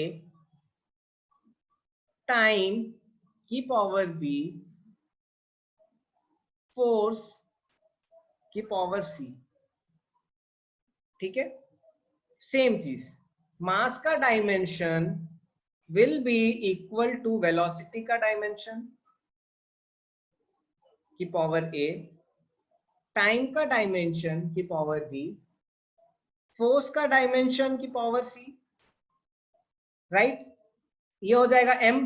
टाइम की पावर बी फोर्स की पावर सी। ठीक है, सेम चीज, मास का dimension will be equal to velocity का डायमेंशन की पावर ए, टाइम का डायमेंशन की पावर बी, फोर्स का डायमेंशन की पावर सी। राइट, ये हो जाएगा m,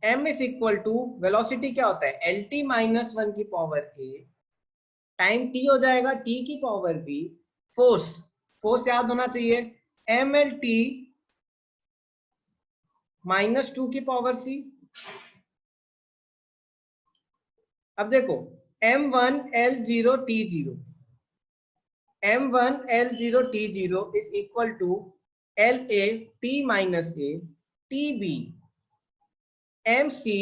m is equal to velocity क्या होता है, एल टी माइनस वन की पावर ए, टाइम t हो जाएगा t की पावर b, फोर्स, फोर्स याद होना चाहिए M L T minus two की पावर सी। अब देखो, m1 l0 t0, m1 l0 t0 is equal to L A T minus A tb mc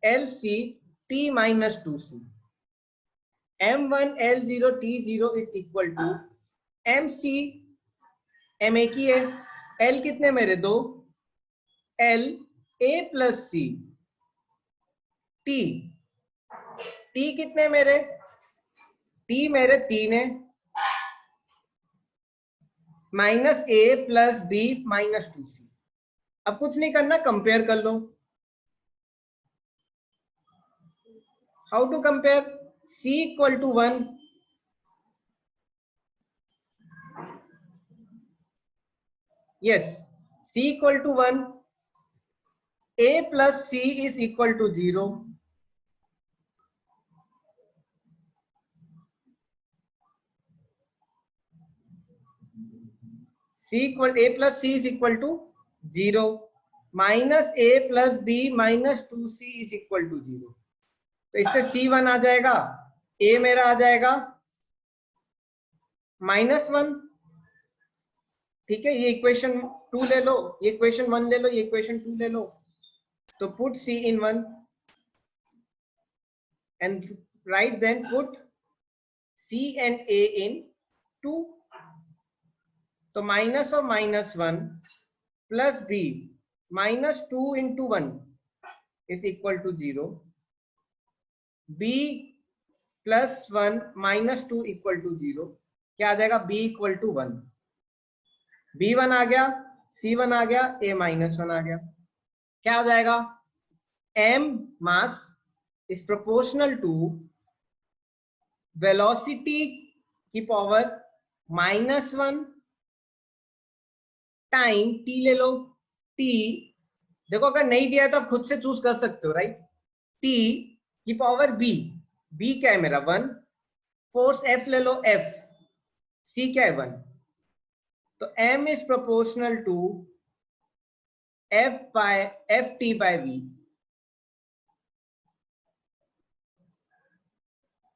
lc t minus two C. m1 l0 t0 is equal to mc, m एक ही है, l कितने मेरे दो, l a plus C, t, t कितने मेरे, t मेरे तीन है, minus A plus B minus two C. अब कुछ नहीं करना, कंपेयर कर लो। How to compare? c equal to 1, yes, c equal to 1, a plus c is equal to 0, c equal a plus c is equal to 0, minus a plus b minus two C is equal to 0। तो इससे c1 आ जाएगा, a मेरा आ जाएगा -1। ठीक है, ये equation 2 ले लो, ये इक्वेशन 1 ले लो, ये इक्वेशन 2 ले लो। तो put c in 1 and write, then put c and a in 2। तो minus of -1 plus b -2 into 1 is equal to 0, b plus 1 -2 equal to 0। क्या आ जाएगा? b इक्वल टू 1, b1 आ गया, c1 आ गया, a -1 आ गया। क्या आ जाएगा? m mass is proportional to velocity की पावर -1 टाइम t ले लो, t, देखो अगर नहीं दिया है तो आप खुद से चूज कर सकते हो राइट, t की पावर b, b क्या है मेरा 1, फोर्स f ले लो f, c क्या है 1, तो m is proportional to F T by v।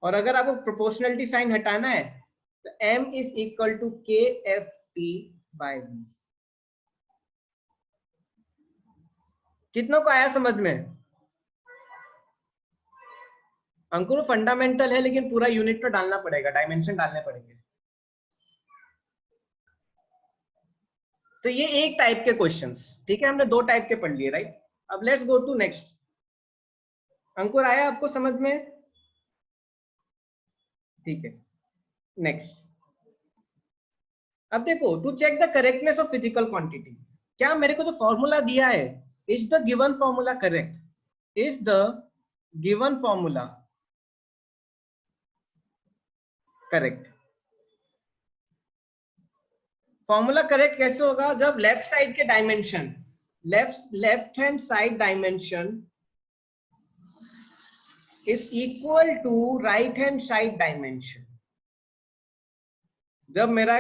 और अगर आपको प्रोपोर्शनलिटी साइन हटाना है तो m इज इक्वल टू के एफ टी बाय v। कितनों को आया समझ में? अंकुर फंडामेंटल है लेकिन पूरा यूनिट तो डालना पड़ेगा, डायमेंशन डालने पड़ेंगे। तो ये एक टाइप के क्वेश्चंस, ठीक है, हमने दो टाइप के पढ़ लिए राइट। अब let's go to next. Ankur आया आपको समझ में? ठीक है, नेक्स्ट। अब देखो, to check the correctness of physical quantity, क्या मेरे को जो फॉर्मूला दिया है, is the given formula correct, is the given formula correct. Formula correct कैसे होगा? जब लेफ्ट साइड के dimension, left hand side dimension is equal to right hand side dimension, जब मेरा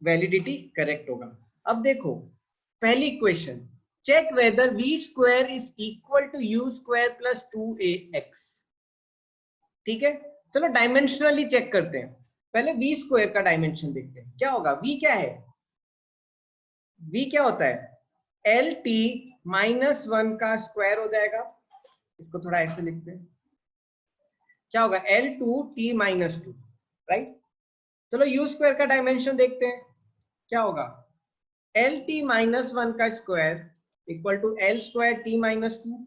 वैलिडिटी करेक्ट होगा। अब देखो पहली equation, check whether v square is equal to u square plus 2ax। ठीक है, चलो डायमेंशनली चेक करते हैं। पहले v स्क्वायर का डायमेंशन देखते हैं क्या होगा। v क्या है, v क्या होता है lt माइनस 1 का स्क्वायर हो जाएगा। इसको थोड़ा ऐसे लिखते हैं, क्या होगा L2t माइनस 2, राइट। चलो u स्क्वायर का डायमेंशन देखते हैं क्या होगा, lt माइनस 1 का square equal to L square t minus 2।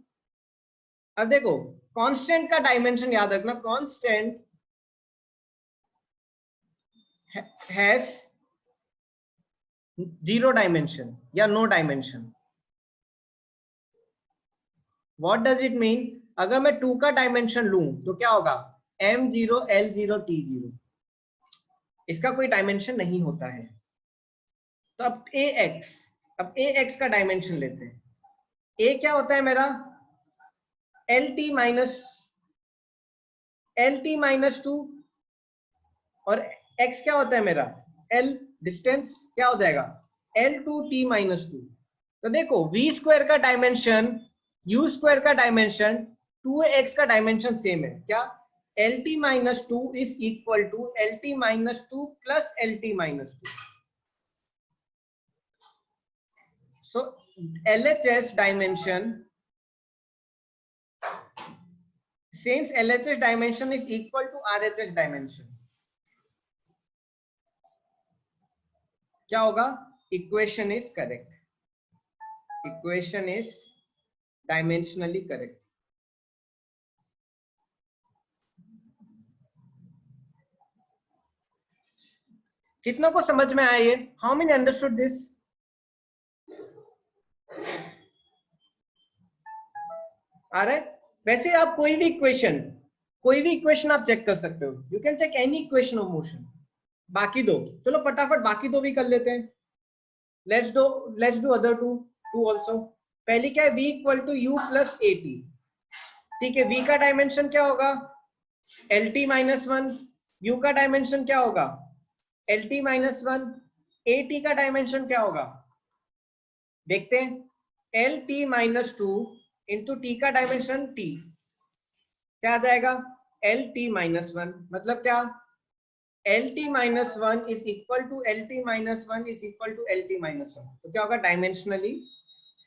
अब देखो कांस्टेंट का डायमेंशन याद रखना, कांस्टेंट हैज 0 डायमेंशन या no dimension. What does it mean, अगर मैं 2 का डायमेंशन लूं तो क्या होगा m0 L0 t0, इसका कोई डायमेंशन नहीं होता है। तो अब ax का डायमेंशन लेते हैं। a क्या होता है मेरा lt माइनस 2 और x क्या होता है मेरा l, डिस्टेंस क्या हो जाएगा L2t माइनस 2। तो देखो v स्क्वायर का डायमेंशन u स्क्वायर का डायमेंशन 2x का डायमेंशन सेम है क्या, lt minus 2 is equal to lt minus 2 plus lt minus 2। So LHS dimension, since LHS dimension is equal to RHS dimension, क्या होगा, equation is correct, equation is dimensionally correct. कितनों को समझ में आया ये, हाउ मेनी अंडरस्टूड दिस। आ रहा है। वैसे आप कोई भी इक्वेशन आप चेक कर सकते हो, you can check any equation of motion. बाकी दो, चलो फटाफट बाकी दो भी कर लेते हैं। Let's do other two also. पहली क्या है, v equal to u plus A T. ठीक है, v का डायमेंशन क्या होगा lt माइनस 1, u का डायमेंशन क्या होगा lt माइनस 1, ए टी का डायमेंशन क्या होगा देखते हैं, lt माइनस 2 इंटू टी का डायमेंशन t, क्या आ जाएगा lt माइनस 1, मतलब क्या lt minus 1 is equal to lt minus 1 is equal to lt minus 1। तो क्या होगा dimensionally,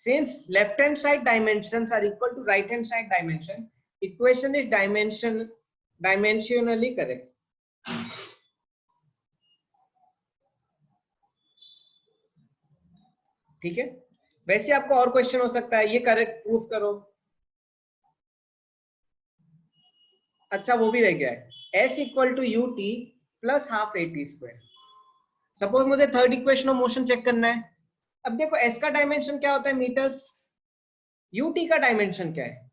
since left hand side dimensions are equal to right hand side dimension, equation is dimensionally correct। ठीक है, वैसे आपको और क्वेश्चन हो सकता है, ये करेक्ट प्रूफ करो। अच्छा वो भी रह गया है, s equal to u t plus half a t square. Suppose मुझे third equation of motion check करना है। अब देखो s का डायमेंशन क्या होता है मीटर्स, ut का डायमेंशन क्या है,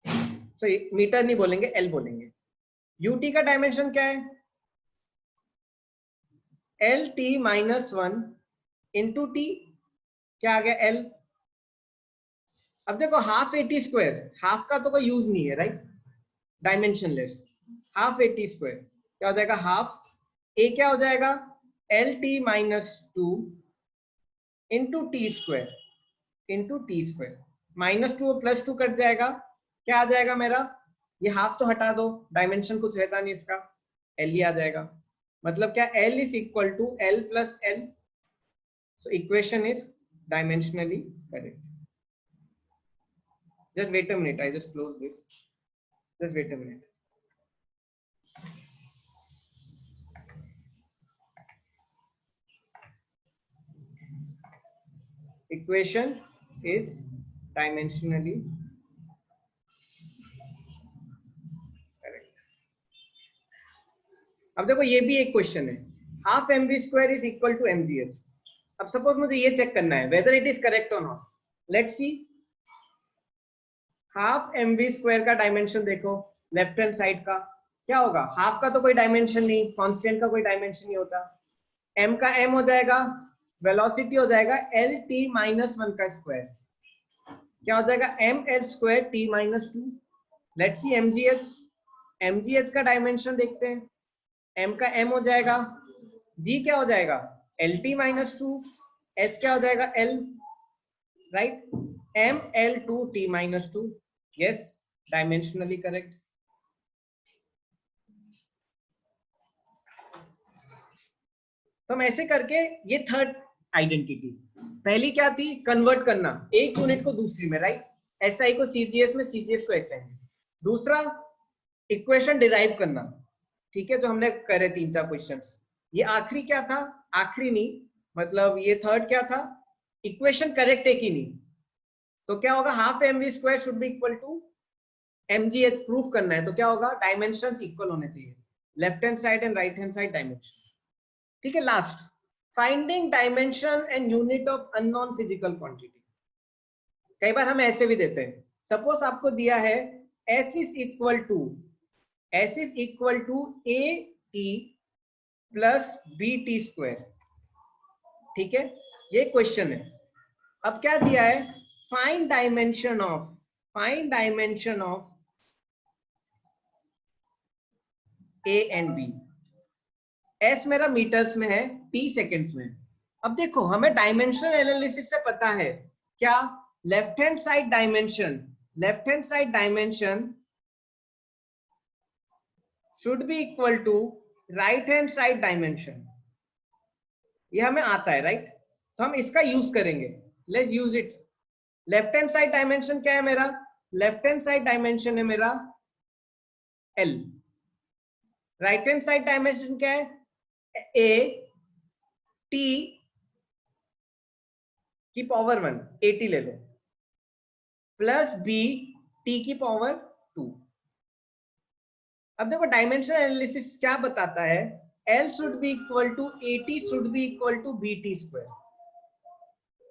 सो मीटर नहीं बोलेंगे l बोलेंगे। ut का डायमेंशन क्या है lt माइनस 1 इंटू टी, क्या आ गया l। अब देखो half a t square, half का तो कोई यूज नहीं है right, dimensionless. Half a t square क्या हो जाएगा, हाफ ए क्या हो जाएगा lt minus 2 into T square into T square, minus 2 plus 2 cut जाएगा, क्या आ जाएगा मेरा, ये हाफ तो हटा दो, डायमेंशन कुछ रहता नहीं इसका, एल ही आ जाएगा। मतलब क्या L is equal to L plus L. So equation is dimensionally correct. Just wait a minute, I just close this, just wait a minute. Equation is dimensionally correct। अब देखो ये भी एक क्वेश्चन है, half M V square is equal to M G H. अब suppose मुझे ये check करना है वेदर इट इज करेक्ट और not. Let's see, half M V square का डायमेंशन देखो लेफ्ट हैंड साइड का क्या होगा, हाफ का तो कोई डायमेंशन नहीं, कांस्टेंट का कोई डायमेंशन नहीं होता, m का m हो जाएगा वेलोसिटी हो जाएगा एल टी माइनस 1 का स्क्वायर, क्या हो जाएगा M L square T minus 2। Let's see MGH, MGH का डायमेंशन देखते हैं, एम का एम हो जाएगा, जी क्या हो जाएगा एल टी माइनस 2, एच क्या हो जाएगा L, right, M L two T minus 2, yes dimensionally correct. तो हम ऐसे करके, ये थर्ड आइडेंटिटी, पहली क्या थी कन्वर्ट करना एक यूनिट को दूसरी में, राइट, एसआई को सीजीएस में, सीजीएस को एसआई में। दूसरा इक्वेशन डिराइव करना, ठीक है, जो हमने करे 3-4 क्वेश्चंस। ये आखिरी क्या था, आखिरी नहीं, मतलब ये थर्ड क्या था, इक्वेशन करेक्ट है कि नहीं। तो क्या होगा half M V square should be equal to MGH, proof करना है तो क्या होगा डायमेंशंस इक्वल होने चाहिए, left hand side and right hand side dimension, ठीक है। Last, finding dimension and unit of unknown physical quantity. कई बार हम ऐसे भी देते हैं, सपोज आपको दिया है S is equal to A T plus B T square, ठीक है, ये क्वेश्चन है। अब क्या दिया है, find dimension of A and B. S मेरा मीटर्स में है, टी सेकेंड्स में। अब देखो हमें डायमेंशन एनालिसिस से पता है क्या, left hand side dimension should be equal to right hand side dimension, ये हमें आता है, राइट। तो हम इसका यूज करेंगे, let's use it. Left hand side dimension क्या है मेरा, लेफ्ट हैंड साइड डायमेंशन है मेरा L, right hand side dimension क्या है A T की पावर 1, AT ले लो, प्लस B T की पावर 2। अब देखो डायमेंशन एनालिसिस क्या बताता है, L should be equal to AT should be equal to BT square,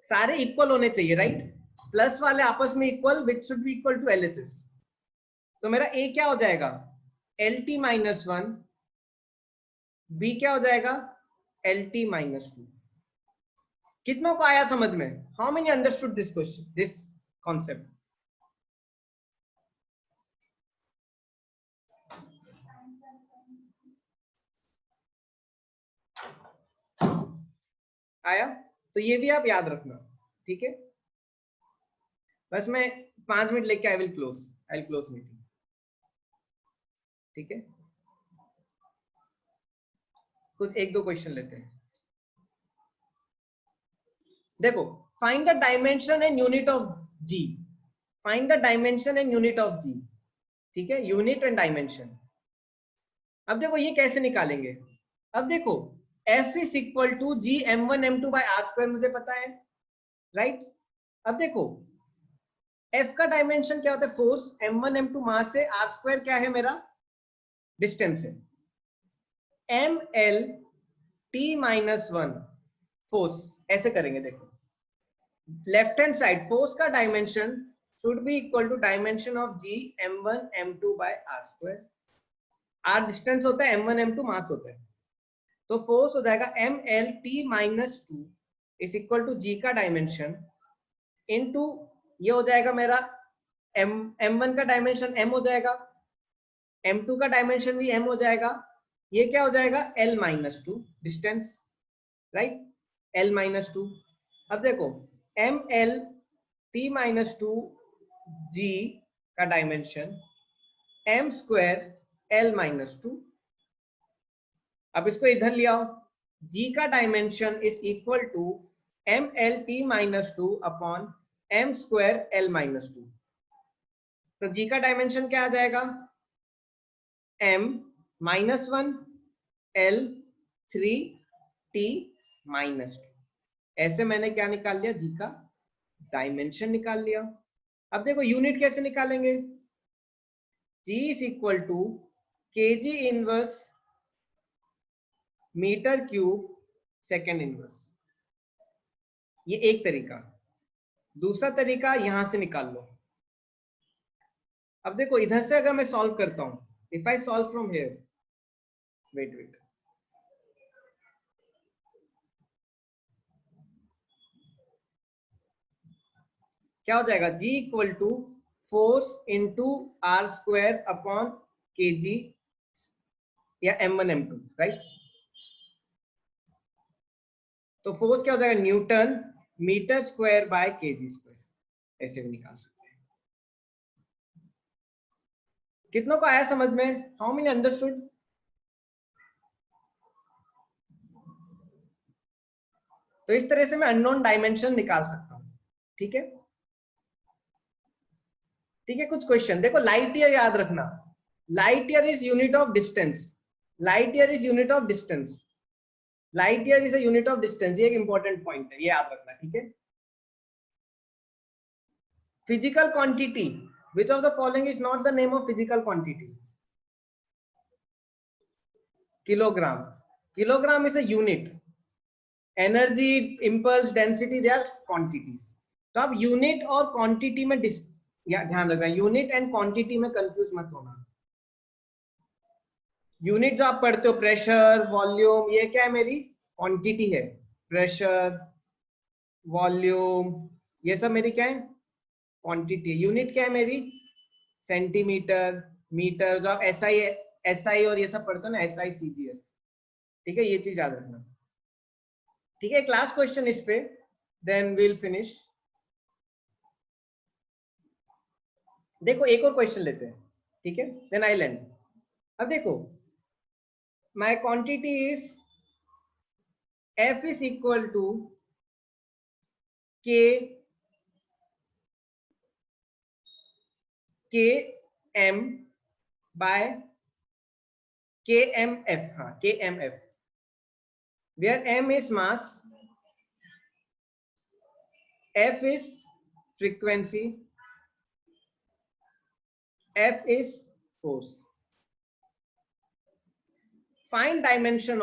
सारे इक्वल होने चाहिए, राइट, प्लस वाले आपस में equal, which should be equal to LHS। तो मेरा A क्या हो जाएगा LT माइनस 1, B क्या हो जाएगा LT माइनस 2। कितनों को आया समझ में, how many understood this question, this concept. आया, तो ये भी आप याद रखना, ठीक है। बस मैं 5 मिनट लेके आई विल क्लोज मीटिंग, ठीक है। कुछ 1-2 क्वेश्चन लेते हैं। देखो find the dimension and unit of G, find the dimension and unit of G, ठीक है, यूनिट एंड डायमेंशन। अब देखो ये कैसे निकालेंगे, अब देखो F is equal to G m1 m2 by R square, मुझे पता है, राइट। अब देखो F का डायमेंशन क्या होता है, फोर्स, m1 m2 मास है, आर स्क्वायर क्या है मेरा डिस्टेंस है, ml t माइनस 1 फोर्स। ऐसे करेंगे, देखो लेफ्ट हैंड साइड फोर्स का dimension should be equal to dimension of G m1 m2 by R square, R distance होता है, m1 m2 मास होता है, तो फोर्स हो जाएगा ml t minus 2 is equal to G का डायमेंशन इनटू, ये हो जाएगा मेरा m1 का डायमेंशन m हो जाएगा, m2 का डायमेंशन भी m हो जाएगा, ये क्या हो जाएगा l minus 2 distance, right, l minus 2। अब देखो ml t माइनस 2 g का dimension m square l minus 2। अब इसको इधर ले आओ, g का dimension is equal to ml t minus 2 upon m square l minus 2। तो g का डायमेंशन क्या आ जाएगा m minus 1 l 3 t minus 2। ऐसे मैंने क्या निकाल लिया, जी का डायमेंशन निकाल लिया। अब देखो यूनिट कैसे निकालेंगे, G is equal to kg inverse meter cube second inverse, ये एक तरीका। दूसरा तरीका यहां से निकाल लो। अब देखो इधर से अगर मैं सॉल्व करता हूं, if I solve from here, wait, क्या हो जाएगा, G equal to force into R square upon kg या m1 m2, राइट। तो फोर्स क्या हो जाएगा, newton meter square by kg square, ऐसे भी निकाल सकते हैं। कितनों को आया समझ में, हाउ मेनी अंडरस्टूड? तो इस तरह से मैं अननोन डायमेंशन निकाल सकता हूं, ठीक है। ठीक है, कुछ क्वेश्चन देखो, लाइट ईयर याद रखना, light year is unit of distance, light year is unit of distance, light year is a unit of distance, ये एक इंपॉर्टेंट पॉइंट है, ये याद रखना, ठीक है। Physical quantity, which of the following is not the name of physical quantity? Kilogram. Kilogram is a unit. Energy, impulse, density, they are quantities. तो आप यूनिट और क्वांटिटी में या ध्यान रखना, यूनिट एंड क्वांटिटी में कंफ्यूज मत होना। यूनिट जो आप पढ़ते हो, प्रेशर, वॉल्यूम, ये क्या है, मेरी क्वांटिटी है। प्रेशर, वॉल्यूम, ये सब मेरी क्या है, क्वांटिटी। यूनिट क्या है मेरी, सेंटीमीटर, मीटर, जो आप एसआई और ये सब पढ़ते हो ना, एसआई सीजीएस, ठीक है, ये चीज याद रखना, ठीक है। क्लास क्वेश्चन इस पे, देन विल फिनिश। देखो एक और क्वेश्चन लेते हैं, ठीक है, देन आई लैंड। अब देखो, my quantity is F is equal to K M by K M F, हाँ K M F, where m is mass, f is frequency, f is force. Find dimension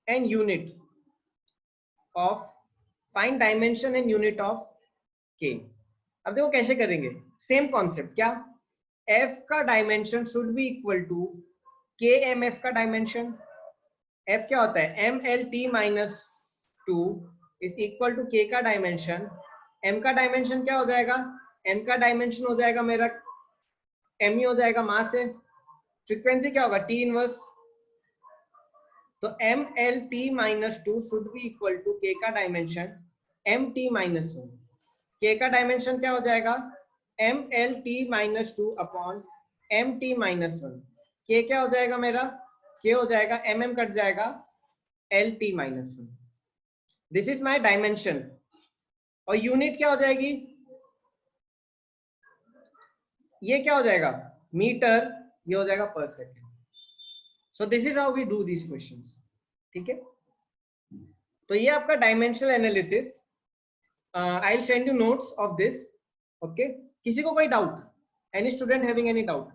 and unit of, find dimension and unit of k. अब देखो कैसे करेंगे, same concept, क्या, f का dimension should be equal to K M F का dimension. f क्या होता है, M L T minus 2 is equal to k का डायमेंशन। m का डायमेंशन क्या हो जाएगा, m का डायमेंशन हो जाएगा मेरा m ही हो जाएगा, मास है। फ्रीक्वेंसी क्या होगा, t इनवर्स। तो M L T minus 2 should be equal to k का dimension M T minus 1। k का डायमेंशन क्या हो जाएगा, M L T minus 2 upon M T minus 1। k क्या हो जाएगा मेरा, k हो जाएगा mm कट जाएगा L T minus 1। This is my dimension. और यूनिट क्या हो जाएगी, ये क्या हो जाएगा, मीटर, ये हो जाएगा per second. So this is how we do this questions, ठीक है। तो ये आपका dimensional analysis, I will send you notes of this, okay. किसी को कोई doubt, any student having any doubt?